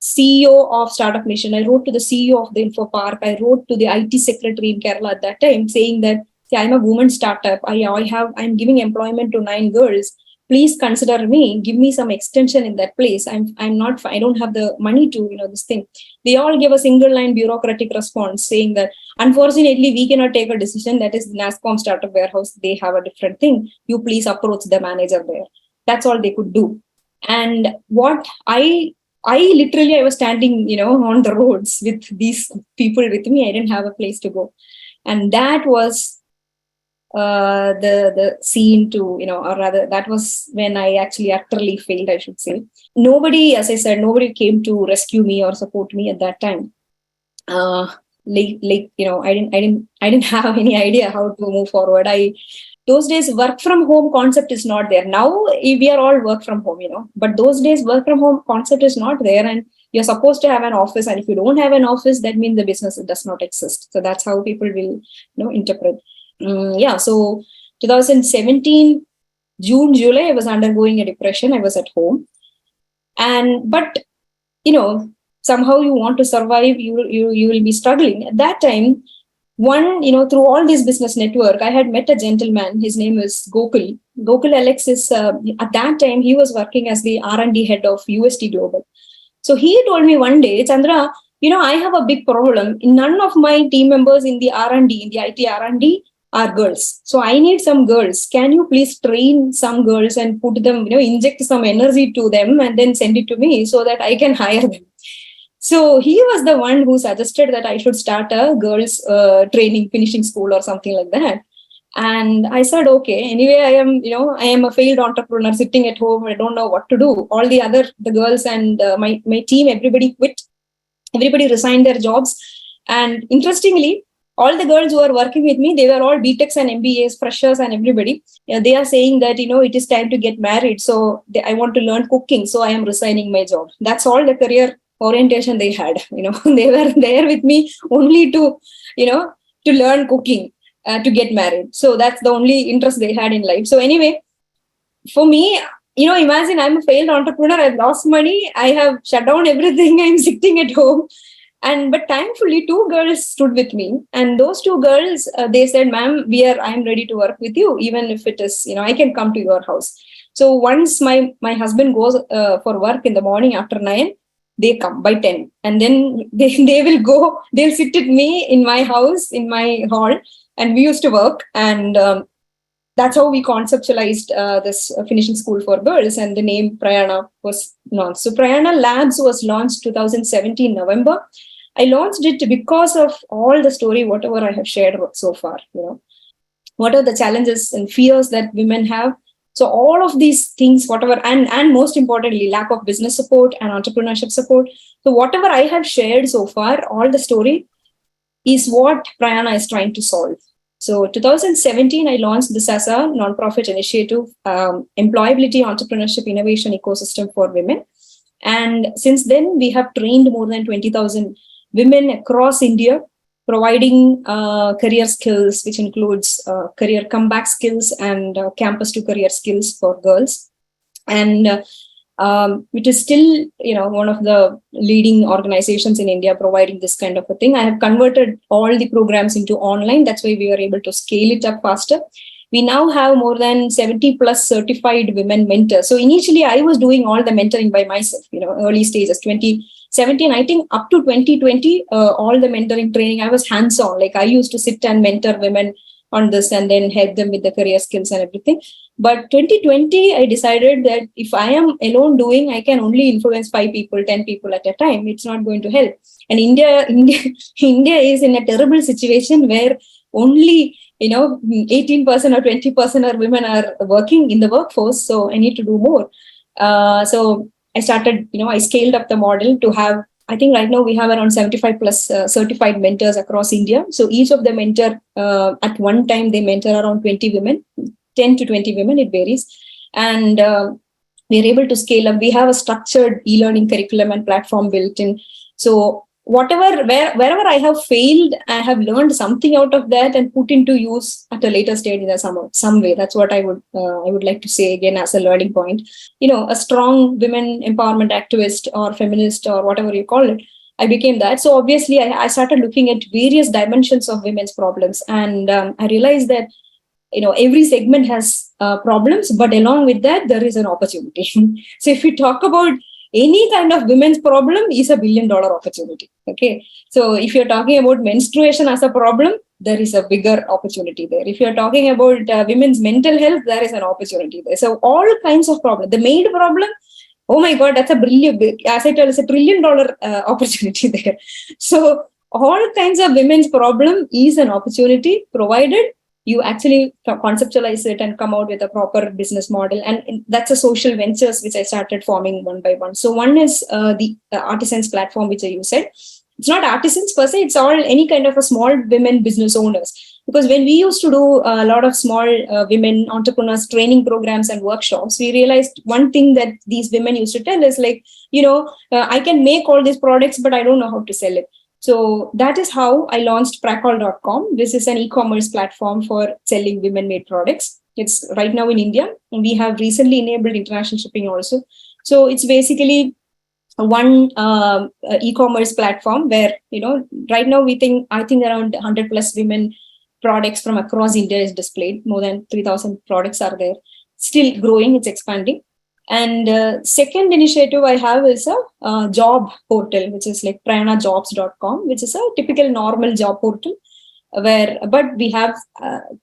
CEO of Startup Nation. I wrote to the CEO of the Info Park. I wrote to the IT secretary in Kerala at that time saying that, see, I'm a woman startup. I'm giving employment to 9 girls. Please consider me. Give me some extension in that place. I don't have the money to, this thing. They all gave a single line bureaucratic response saying that, unfortunately, we cannot take a decision. That is NASCOM Startup Warehouse. They have a different thing. You please approach the manager there. That's all they could do. And what I was standing, on the roads with these people with me. I didn't have a place to go. And that was the scene to, or rather, that was when I actually utterly failed, I should say. Nobody, as I said, nobody came to rescue me or support me at that time. I didn't have any idea how to move forward. Those days, work from home concept is not there. Now we are all work from home, but those days work from home concept is not there, and you're supposed to have an office. And if you don't have an office, that means the business does not exist. So that's how people will, interpret. So 2017, June, July, I was undergoing a depression. I was at home, but somehow you want to survive. You will be struggling at that time. Through all this business network, I had met a gentleman. His name is Gokul. Gokul Alex is, at that time, he was working as the R&D head of UST Global. So he told me one day, Chandra, I have a big problem. None of my team members in the R&D, in the IT R&D, are girls. So I need some girls. Can you please train some girls and put them, inject some energy to them and then send it to me so that I can hire them? So he was the one who suggested that I should start a girls training, finishing school or something like that. And I said, okay, anyway, I am a failed entrepreneur sitting at home. I don't know what to do. All the girls and my team, everybody quit. Everybody resigned their jobs. And interestingly, all the girls who are working with me, they were all BTechs and MBAs, freshers and everybody. They are saying that, it is time to get married. So I want to learn cooking. So I am resigning my job. That's all the career orientation they had. They were there with me only to learn cooking, to get married. So that's the only interest they had in life. So anyway, for me, imagine I'm a failed entrepreneur. I've lost money. I have shut down everything. I'm sitting at home. But thankfully, 2 girls stood with me. And those 2 girls, they said, ma'am, I'm ready to work with you. Even if it is, I can come to your house. So once my husband goes for work in the morning after 9, they come by 10, and then they will go, they'll sit with me in my house, in my hall, and we used to work. And that's how we conceptualized this finishing school for girls, and the name Prayana was launched. So Prayana Labs was launched 2017 November. I launched it because of all the story, whatever I have shared so far. What are the challenges and fears that women have? So all of these things, whatever, and most importantly, lack of business support and entrepreneurship support. So whatever I have shared so far, all the story is what Prayana is trying to solve. So 2017, I launched this as a nonprofit initiative, employability, entrepreneurship, innovation ecosystem for women. And since then, we have trained more than 20,000 women across India, providing career skills, which includes career comeback skills and campus to career skills for girls. And it is still, one of the leading organizations in India providing this kind of a thing. I have converted all the programs into online. That's why we are able to scale it up faster. We now have more than 70 plus certified women mentors. So initially, I was doing all the mentoring by myself, early stages, 2017, I think up to 2020, all the mentoring training, I was hands-on. Like I used to sit and mentor women on this and then help them with the career skills and everything. But 2020, I decided that if I am alone doing, I can only influence 5 people, 10 people at a time. It's not going to help. And India is in a terrible situation where only 18% or 20% of women are working in the workforce. So I need to do more. So I started, I scaled up the model to have, I think right now we have around 75 plus certified mentors across India. So each of the mentor, at one time, they mentor around 20 women, 10 to 20 women, it varies. And we're able to scale up. We have a structured e-learning curriculum and platform built in. So wherever I have failed, I have learned something out of that and put into use at a later stage in some way. That's what I would like to say again as a learning point. A strong women empowerment activist or feminist or whatever you call it, I became that. So obviously, I started looking at various dimensions of women's problems, and I realized that every segment has problems, but along with that, there is an opportunity. So if we talk about any kind of women's problem, is a $1 billion opportunity. Okay, so if you're talking about menstruation as a problem, there is a bigger opportunity there. If you're talking about women's mental health, there is an opportunity there. So all kinds of problems. The maid problem, oh my God, that's a brilliant, as I tell, it's $1 trillion opportunity there. So all kinds of women's problem is an opportunity, provided you actually conceptualize it and come out with a proper business model. And that's a social ventures which I started forming one by one. So one is the artisans platform, which you said. It's not artisans per se, it's all any kind of a small women business owners. Because when we used to do a lot of small women entrepreneurs training programs and workshops, we realized one thing that these women used to tell is like, I can make all these products, but I don't know how to sell it. So that is how I launched Prakol.com. This is an e-commerce platform for selling women-made products. It's right now in India, and we have recently enabled international shipping also. So it's basically one e-commerce platform where, right now I think around 100 plus women products from across India is displayed. More than 3,000 products are there. Still growing, it's expanding. And second initiative I have is a job portal, which is like prayanajobs.com, which is a typical normal job portal but we have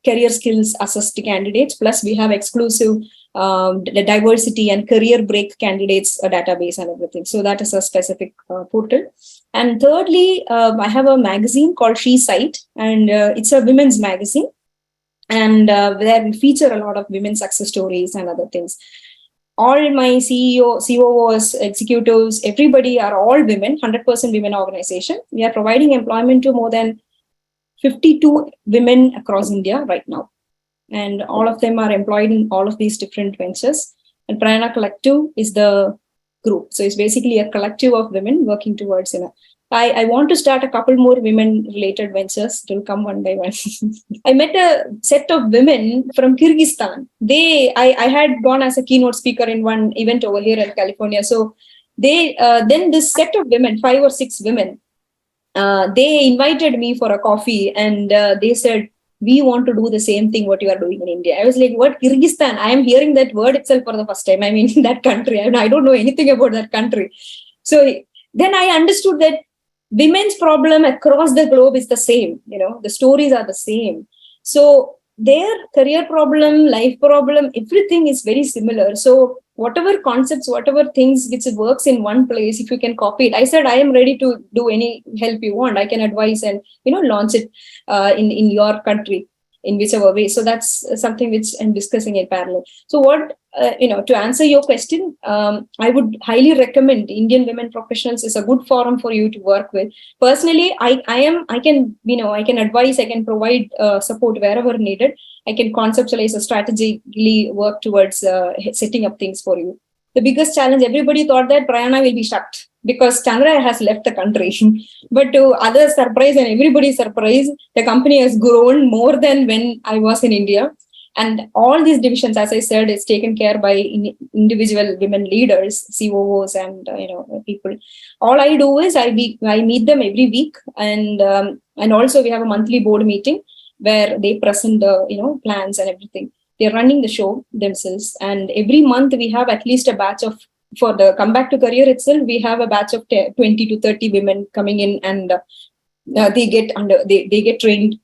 career skills assessed candidates, plus we have exclusive the diversity and career break candidates database and everything. So that is a specific portal. And thirdly, I have a magazine called She Site, and it's a women's magazine. And there we feature a lot of women's success stories and other things. All my COOs, executives, everybody are all women, 100% women organization. We are providing employment to more than 52 women across India right now. And all of them are employed in all of these different ventures. And Prayana Collective is the group. So it's basically a collective of women working towards, I want to start a couple more women-related ventures. It will come one by one. I met a set of women from Kyrgyzstan. I had gone as a keynote speaker in one event over here in California. So then this set of women, 5 or 6 women, they invited me for a coffee, and they said, we want to do the same thing what you are doing in India. I was like, what, Kyrgyzstan? I am hearing that word itself for the first time. I mean, that country. I don't know anything about that country. So then I understood that women's problem across the globe is the same. The stories are the same. So their career problem, life problem, everything is very similar. So whatever concepts, whatever things which works in one place, if you can copy it, I said, I am ready to do any help you want. I can advise and, launch it in your country in whichever way. So that's something which I'm discussing in parallel. So what, to answer your question, I would highly recommend Indian Women Professionals is a good forum for you to work with. Personally, I can advise, I can provide support wherever needed. I can conceptualize a strategically work towards setting up things for you. The biggest challenge, everybody thought that Prayana will be shut because Chandra has left the country. But to others' surprise and everybody's surprise, the company has grown more than when I was in India. And all these divisions, as I said, is taken care by individual women leaders, COOs, and people. All I do is I meet them every week, and also we have a monthly board meeting where they present the plans and everything. They're running the show themselves, and every month we have at least a batch of, for the comeback to career itself, we have a batch of 20 to 30 women coming in, and they get trained.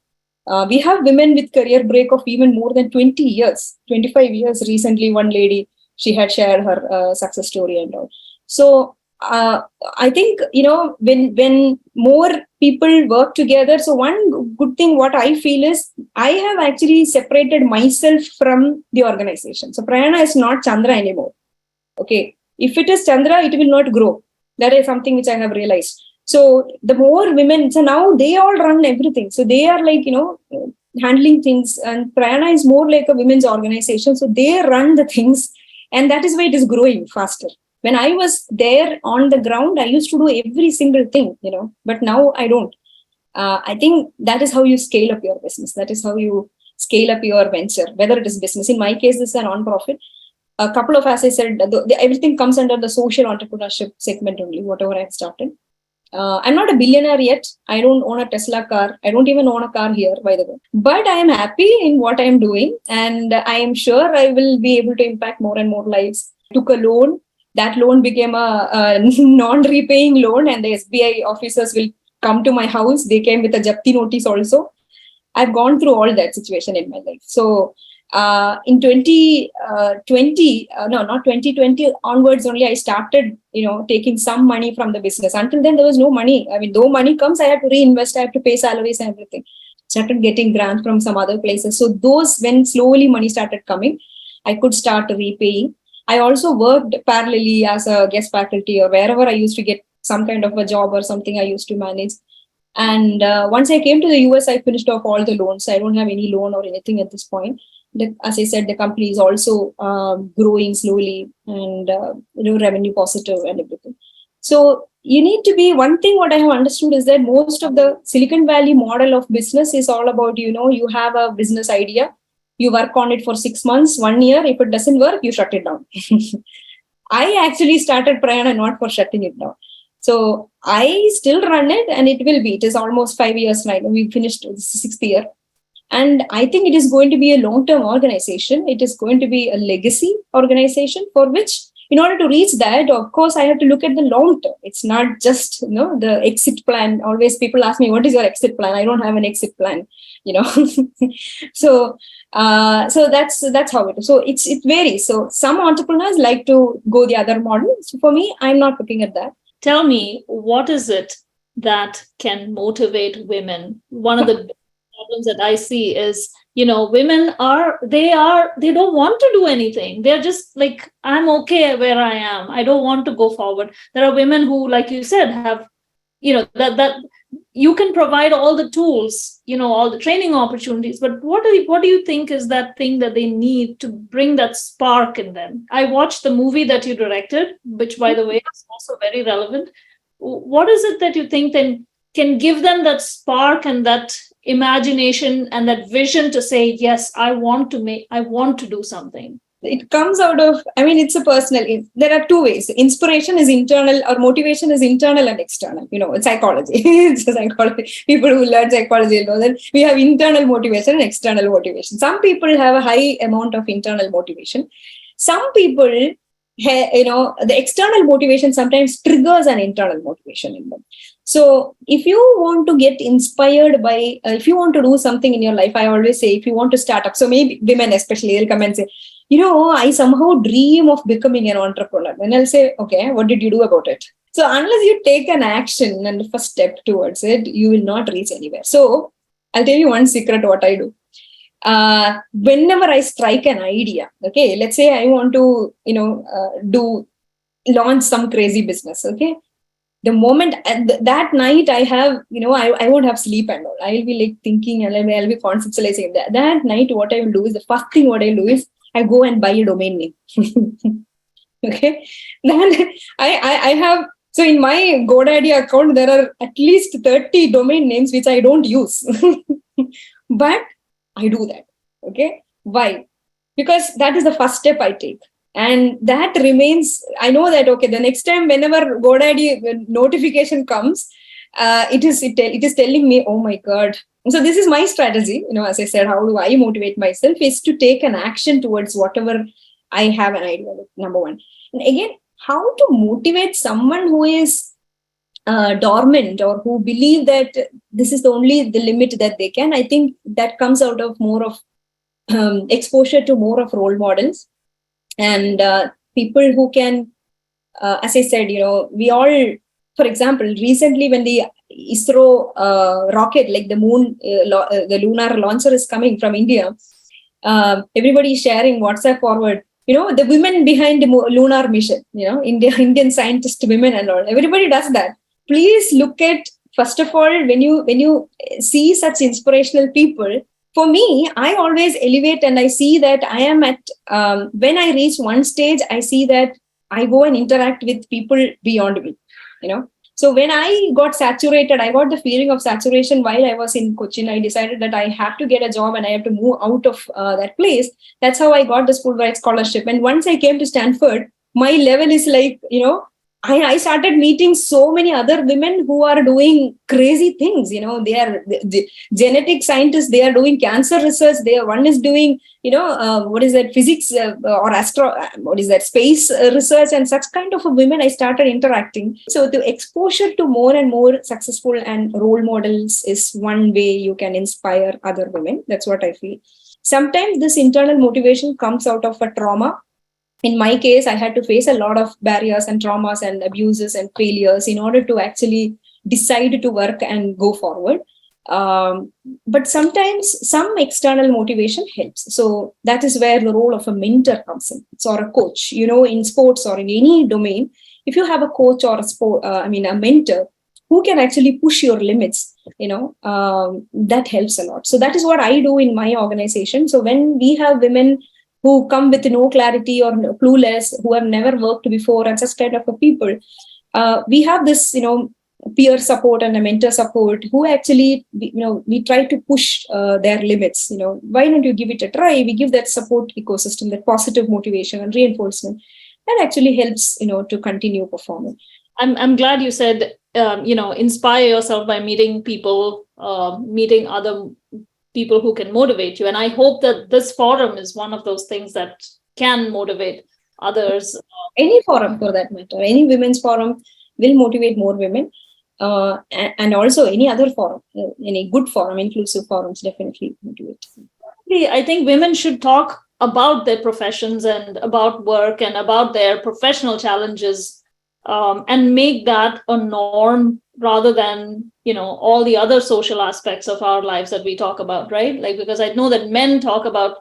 We have women with career break of even more than 20 years, 25 years. Recently, one lady, she had shared her success story and all. So I think, when more people work together, so one good thing what I feel is I have actually separated myself from the organization. So Prayana is not Chandra anymore. Okay. If it is Chandra, it will not grow. That is something which I have realized. So the more women, so now they all run everything. So they are like, handling things, and Prayana is more like a women's organization. So they run the things, and that is why it is growing faster. When I was there on the ground, I used to do every single thing, but now I don't. I think that is how you scale up your business. That is how you scale up your venture, whether it is business. In my case, this is a non-profit. A couple of, as I said, everything comes under the social entrepreneurship segment only, whatever I've started. I'm not a billionaire yet. I don't own a Tesla car. I don't even own a car here, by the way. But I am happy in what I am doing. And I am sure I will be able to impact more and more lives. I took a loan. That loan became a non-repaying loan, and the SBI officers will come to my house. They came with a Japti notice also. I've gone through all that situation in my life. So in 2020, not 2020 onwards only, I started, taking some money from the business. Until then, there was no money. I mean, though money comes, I have to reinvest, I have to pay salaries and everything. Started getting grants from some other places. So those, when slowly money started coming, I could start repaying. I also worked parallelly as a guest faculty or wherever I used to get some kind of a job or something I used to manage. And once I came to the US, I finished off all the loans. I don't have any loan or anything at this point. As I said, the company is also growing slowly and revenue positive and everything. So you need to be, one thing what I have understood is that most of the Silicon Valley model of business is all about, you have a business idea, you work on it for 6 months, 1 year. If it doesn't work, you shut it down. I actually started Prayana not for shutting it down. So I still run it, and it is almost 5 years now. We finished the 6th year. And I think it is going to be a long-term organization. It is going to be a legacy organization for which, in order to reach that, of course, I have to look at the long term. It's not just, the exit plan. Always people ask me, what is your exit plan? I don't have an exit plan, So that's how it is. So it varies. So some entrepreneurs like to go the other model. So for me, I'm not looking at that. Tell me, what is it that can motivate women? One of the problems that I see is, women they don't want to do anything. They're just like, I'm okay where I am. I don't want to go forward. There are women who, like you said, have, that you can provide all the tools, all the training opportunities, but what do you think is that thing that they need to bring that spark in them? I watched the movie that you directed, which, by the way, is also very relevant. What is it that you think then can give them that spark and that imagination and that vision to say, yes, I want to do something? It comes out of, it's a personal, there are two ways. Inspiration is internal, or motivation is internal and external. It's psychology. It's psychology. People who learn psychology know that we have internal motivation and external motivation. Some people have a high amount of internal motivation. Some people, the external motivation sometimes triggers an internal motivation in them. So if you want to get inspired by, if you want to do something in your life, I always say, if you want to start up, so maybe women especially, they'll come and say, I somehow dream of becoming an entrepreneur. And I'll say, okay, what did you do about it? So unless you take an action and the first step towards it, you will not reach anywhere. So I'll tell you one secret what I do. Whenever I strike an idea, okay, let's say I want to, launch some crazy business, okay. The moment that night I have, I won't have sleep and all. I'll be like thinking and I'll be conceptualizing that night. What I will do is, the first thing what I'll do is I go and buy a domain name. Okay. Then I have, so in my GoDaddy account, there are at least 30 domain names which I don't use. But I do that. Okay. Why? Because that is the first step I take. And that remains, I know that, okay, the next time whenever GoDaddy notification comes, it is telling me, oh my God. So this is my strategy, as I said, how do I motivate myself is to take an action towards whatever I have an idea with, number one. And again, how to motivate someone who is dormant or who believe that this is the limit that they can. I think that comes out of more of exposure to more of role models. And people who can, as I said, we all, for example, recently when the ISRO rocket, like the moon, the lunar launcher is coming from India, everybody is sharing WhatsApp forward, the women behind the lunar mission, Indian scientist women and all, everybody does that. Please look at, first of all, when you see such inspirational people, for me, I always elevate and I see that I am at, when I reach one stage, I see that I go and interact with people beyond me, you know. So when I got saturated, I got the feeling of saturation while I was in Cochin. I decided that I have to get a job and I have to move out of that place. That's how I got the Fulbright scholarship. And once I came to Stanford, my level is like, you know, I started meeting so many other women who are doing crazy things. You know, they are the genetic scientists. They are doing cancer research. One is doing, you know, what is that, physics or what is that, space research, and such kind of a women I started interacting. So the exposure to more and more successful and role models is one way you can inspire other women. That's what I feel. Sometimes this internal motivation comes out of a trauma. In my case, I had to face a lot of barriers and traumas and abuses and failures in order to actually decide to work and go forward. But sometimes some external motivation helps. So that is where the role of a mentor comes in, or a coach. You know, in sports or in any domain, if you have a coach or a mentor who can actually push your limits, you know, that helps a lot. So that is what I do in my organization. So when we have women who come with no clarity or clueless, who have never worked before, and such kind of a people, we have this, you know, peer support and a mentor support who actually, you know, we try to push their limits. You know, why don't you give it a try? We give that support ecosystem, that positive motivation and reinforcement. That actually helps, you know, to continue performing. I'm glad you said, you know, inspire yourself by meeting people, meeting other people who can motivate you. And I hope that this forum is one of those things that can motivate others. Any forum for that matter, any women's forum will motivate more women. And also any other forum, any good forum, inclusive forums definitely motivate. I think women should talk about their professions and about work and about their professional challenges, and make that a norm rather than, you know, all the other social aspects of our lives that we talk about, right? Like, because I know that men talk about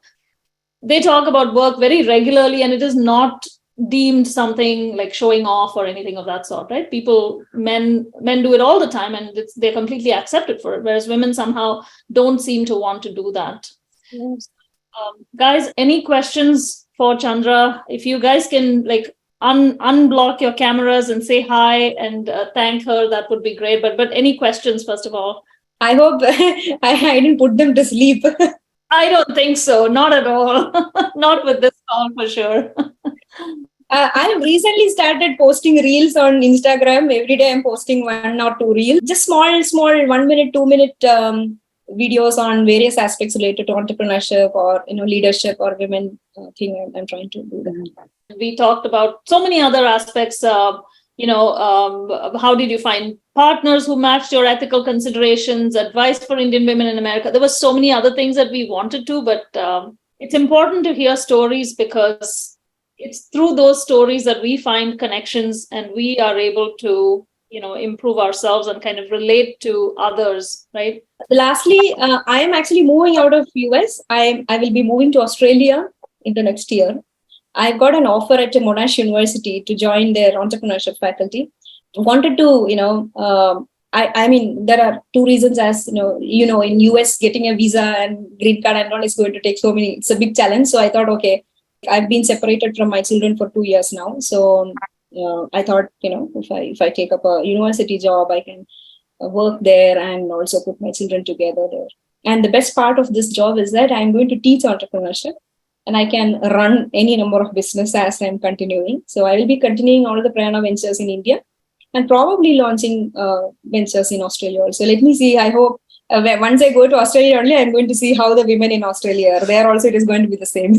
work very regularly, and it is not deemed something like showing off or anything of that sort, right? Men do it all the time, and they're completely accepted for it, whereas women somehow don't seem to want to do that. Yes. Guys, any questions for Chandra? If you guys can like unblock your cameras and say hi and thank her, that would be great. But any questions, first of all? I hope I didn't put them to sleep. I don't think so. Not at all. Not with this call for sure. I have recently started posting reels on Instagram. Every day I'm posting 1 or 2 reels. Just small 1 minute, 2 minute videos on various aspects related to entrepreneurship or, you know, leadership or women thing. I'm trying to do that. We talked about so many other aspects. You know, how did you find partners who matched your ethical considerations, advice for Indian women in America? There were so many other things that we wanted to, but it's important to hear stories, because it's through those stories that we find connections and we are able to, you know, improve ourselves and kind of relate to others, right? Lastly, I am actually moving out of US. I will be moving to Australia in the next year. I got an offer at Monash University to join their entrepreneurship faculty. Wanted to, you know, I mean, there are 2 reasons. As you know, in US, getting a visa and green card and all is going to take so many. It's a big challenge. So I thought, okay, I've been separated from my children for 2 years now. So I thought, you know, if I take up a university job, I can work there and also put my children together there. And the best part of this job is that I'm going to teach entrepreneurship, and I can run any number of business as I'm continuing. So I will be continuing all the Prana ventures in India and probably launching ventures in Australia also. Let me see. I hope once I go to Australia only, I'm going to see how the women in Australia are. There also, it is going to be the same.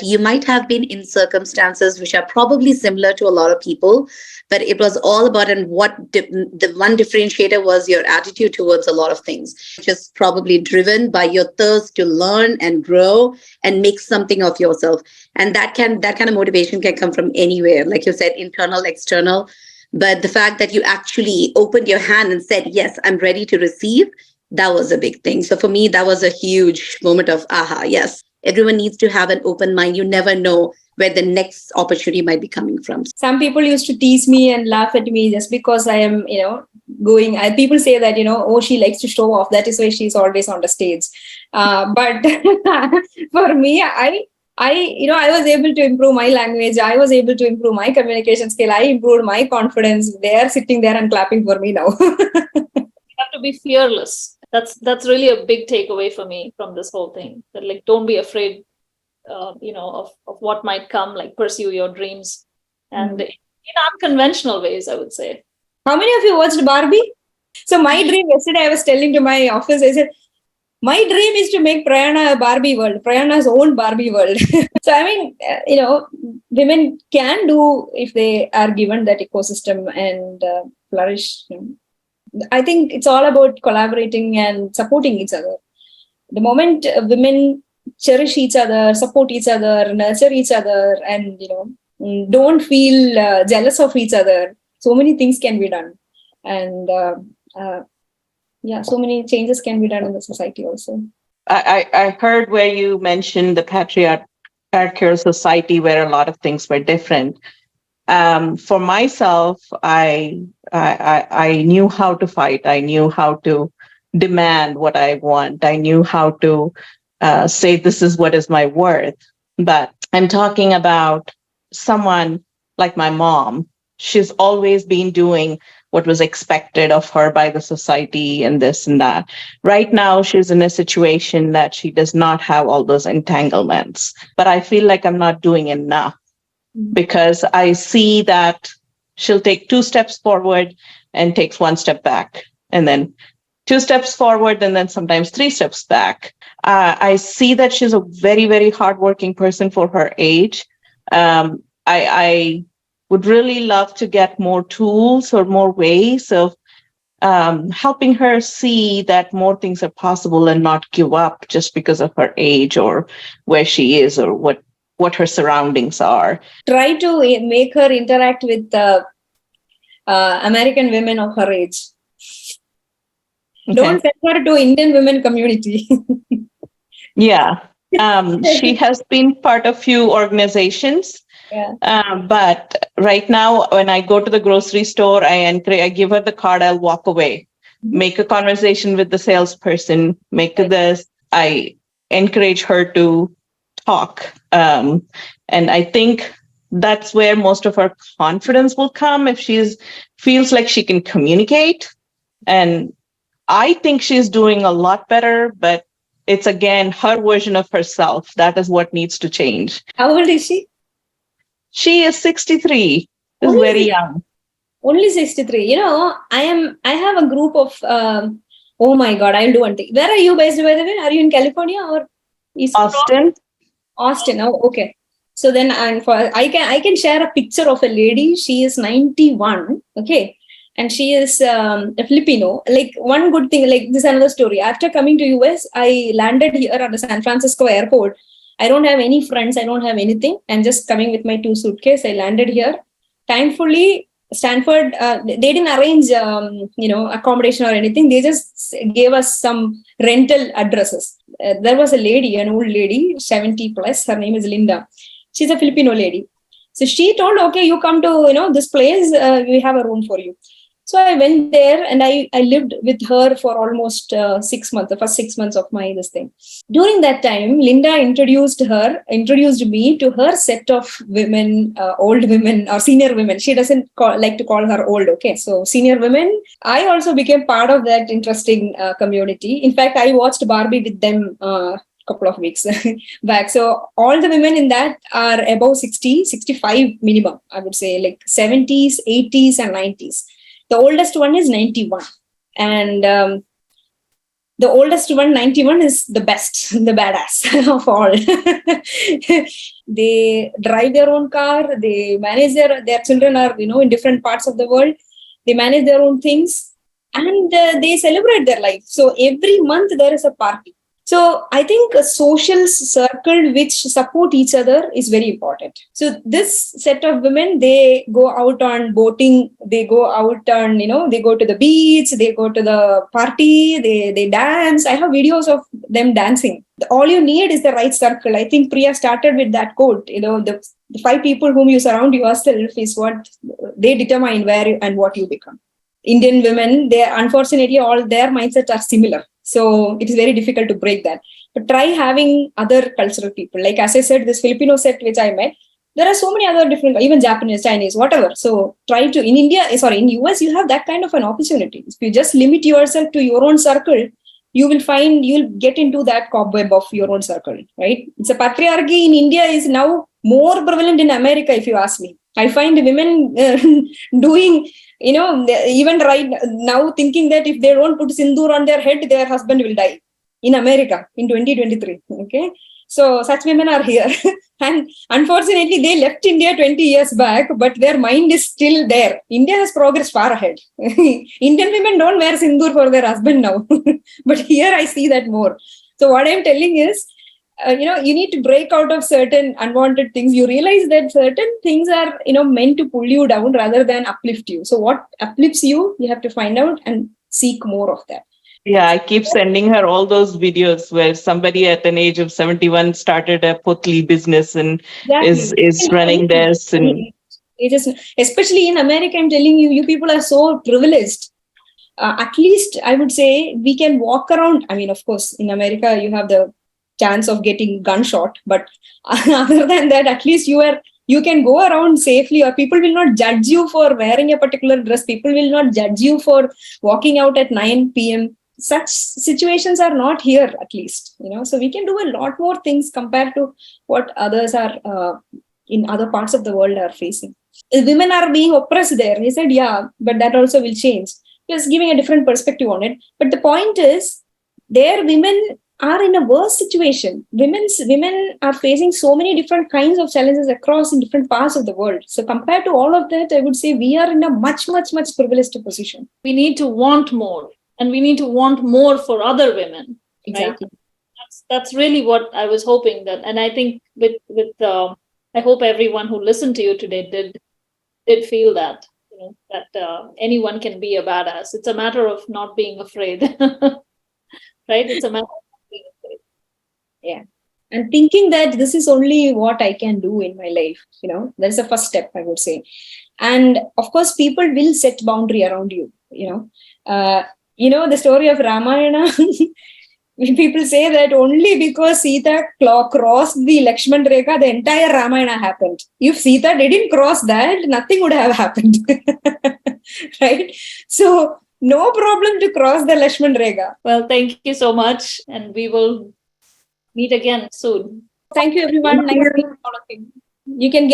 You might have been in circumstances which are probably similar to a lot of people, but it was all about, and what the one differentiator was your attitude towards a lot of things, just probably driven by your thirst to learn and grow and make something of yourself. And that kind of motivation can come from anywhere, like you said, internal, external. But the fact that you actually opened your hand and said, yes, I'm ready to receive, that was a big thing. So for me, that was a huge moment of, aha, yes, everyone needs to have an open mind. You never know where the next opportunity might be coming from. Some people used to tease me and laugh at me just because I am, you know, going. People say that, you know, oh, she likes to show off. That is why she's always on the stage. But for me, I was able to improve my language. I was able to improve my communication skill. I improved my confidence. They are sitting there and clapping for me now. You have to be fearless. That's really a big takeaway for me from this whole thing. That like, don't be afraid, of what might come. Like, pursue your dreams, and in unconventional ways, I would say. How many of you watched Barbie? So my dream yesterday, I was telling to my office, I said, my dream is to make Prayana a Barbie world, Prayana's own Barbie world. So, I mean, women can do if they are given that ecosystem and flourish. I think it's all about collaborating and supporting each other. The moment women cherish each other, support each other, nurture each other, and, don't feel jealous of each other, so many things can be done. And so many changes can be done in the society also. I heard where you mentioned the patriarchal society where a lot of things were different. For myself, I knew how to fight. I knew how to demand what I want. I knew how to say this is what is my worth. But I'm talking about someone like my mom. She's always been doing what was expected of her by the society and this and that. Right now, she's in a situation that she does not have all those entanglements. But I feel like I'm not doing enough because I see that she'll take 2 steps forward and takes 1 step back, and then 2 steps forward, and then sometimes 3 steps back. I see that she's a very, very hardworking person for her age. I would really love to get more tools or more ways of helping her see that more things are possible and not give up just because of her age or where she is or what her surroundings are. Try to make her interact with American women of her age. Okay. Don't send her to Indian women community. Yeah. She has been part of few organizations. Yeah. But right now, when I go to the grocery store, I give her the card, I'll walk away, make a conversation with the salesperson, I encourage her to talk. And I think that's where most of her confidence will come if she feels like she can communicate. And I think she's doing a lot better, but it's again her version of herself. That is what needs to change. How old is she? She is 63. Is very young. Only 63. I have a group of. Oh my God! I'll do one thing. Where are you based, by the way? Are you in California or East Austin? Austin. Oh, okay. So then, I can share a picture of a lady. She is 91. Okay. And she is a Filipino. Like, one good thing, like, this is another story. After coming to US, I landed here at the San Francisco airport. I don't have any friends. I don't have anything. I'm just coming with my 2 suitcases. I landed here. Thankfully, Stanford, they didn't arrange, accommodation or anything. They just gave us some rental addresses. There was a lady, an old lady, 70 plus. Her name is Linda. She's a Filipino lady. So she told, okay, you come to, this place. We have a room for you. So I went there and I lived with her for almost 6 months, the first 6 months of this thing. During that time, Linda introduced me to her set of women, old women or senior women. She doesn't like to call her old. Okay. So senior women, I also became part of that interesting community. In fact, I watched Barbie with them couple of weeks back. So all the women in that are above 60, 65 minimum, I would say, like 70s, 80s and 90s. The oldest one is 91. And the oldest one, 91, is the best, the badass of all. They drive their own car. They manage their children are, in different parts of the world. They manage their own things and they celebrate their life. So every month there is a party. So I think a social circle which support each other is very important. So this set of women, they go out on boating, they go out on, they go to the beach, they go to the party, they dance. I have videos of them dancing. All you need is the right circle. I think Priya started with that quote, the 5 people whom you surround yourself is what they determine where and what you become. Indian women, unfortunately, all their mindsets are similar. So it is very difficult to break that. but try having other cultural people. Like as I said, this Filipino set which I met, there are so many other different, even Japanese, Chinese, whatever. So try to, in US, you have that kind of an opportunity. If you just limit yourself to your own circle, you'll get into that cobweb of your own circle, right? It's a patriarchy in India is now more prevalent in America, if you ask me. I find women doing, even right now thinking that if they don't put sindoor on their head, their husband will die in America in 2023. Okay. So such women are here. And unfortunately, they left India 20 years back, but their mind is still there. India has progressed far ahead. Indian women don't wear sindoor for their husband now. But here I see that more. So what I'm telling is, you need to break out of certain unwanted things. You realize that certain things are, meant to pull you down rather than uplift you. So what uplifts you, you have to find out and seek more of that. Yeah, I keep sending her all those videos where somebody at an age of 71 started a putli business and is running this. And it is, especially in America, I'm telling you, you people are so privileged. At least I would say we can walk around. I mean, of course, in America, you have the chance of getting gunshot, but other than that, at least you can go around safely, or people will not judge you for wearing a particular dress. People will not judge you for walking out at 9 p.m. Such situations are not here, at least, so we can do a lot more things compared to what others are in other parts of the world are facing. Women are being oppressed there. He said, yeah, but that also will change. Just giving a different perspective on it. But the point is, there women are in a worse situation. Women are facing so many different kinds of challenges across in different parts of the world. So compared to all of that, I would say we are in a much, much, much privileged position. We need to want more, and we need to want more for other women. Exactly. Right? That's really what I was hoping that, and I think with I hope everyone who listened to you today did feel that, that anyone can be a badass. It's a matter of not being afraid, right? It's a matter of not being afraid. Yeah. And thinking that this is only what I can do in my life, that's the first step, I would say. And of course, people will set boundary around you, the story of Ramayana. People say that only because Sita crossed the Lakshman Rekha, the entire Ramayana happened. If Sita didn't cross that, nothing would have happened. Right? So, no problem to cross the Lakshman Rekha. Well, thank you so much. And we will meet again soon. Thank you, everyone. Nice meeting all of you. You can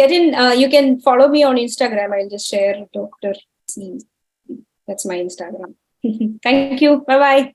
you can follow me on Instagram. I'll just share Dr CeeVee. That's my Instagram. Thank you. Bye-bye.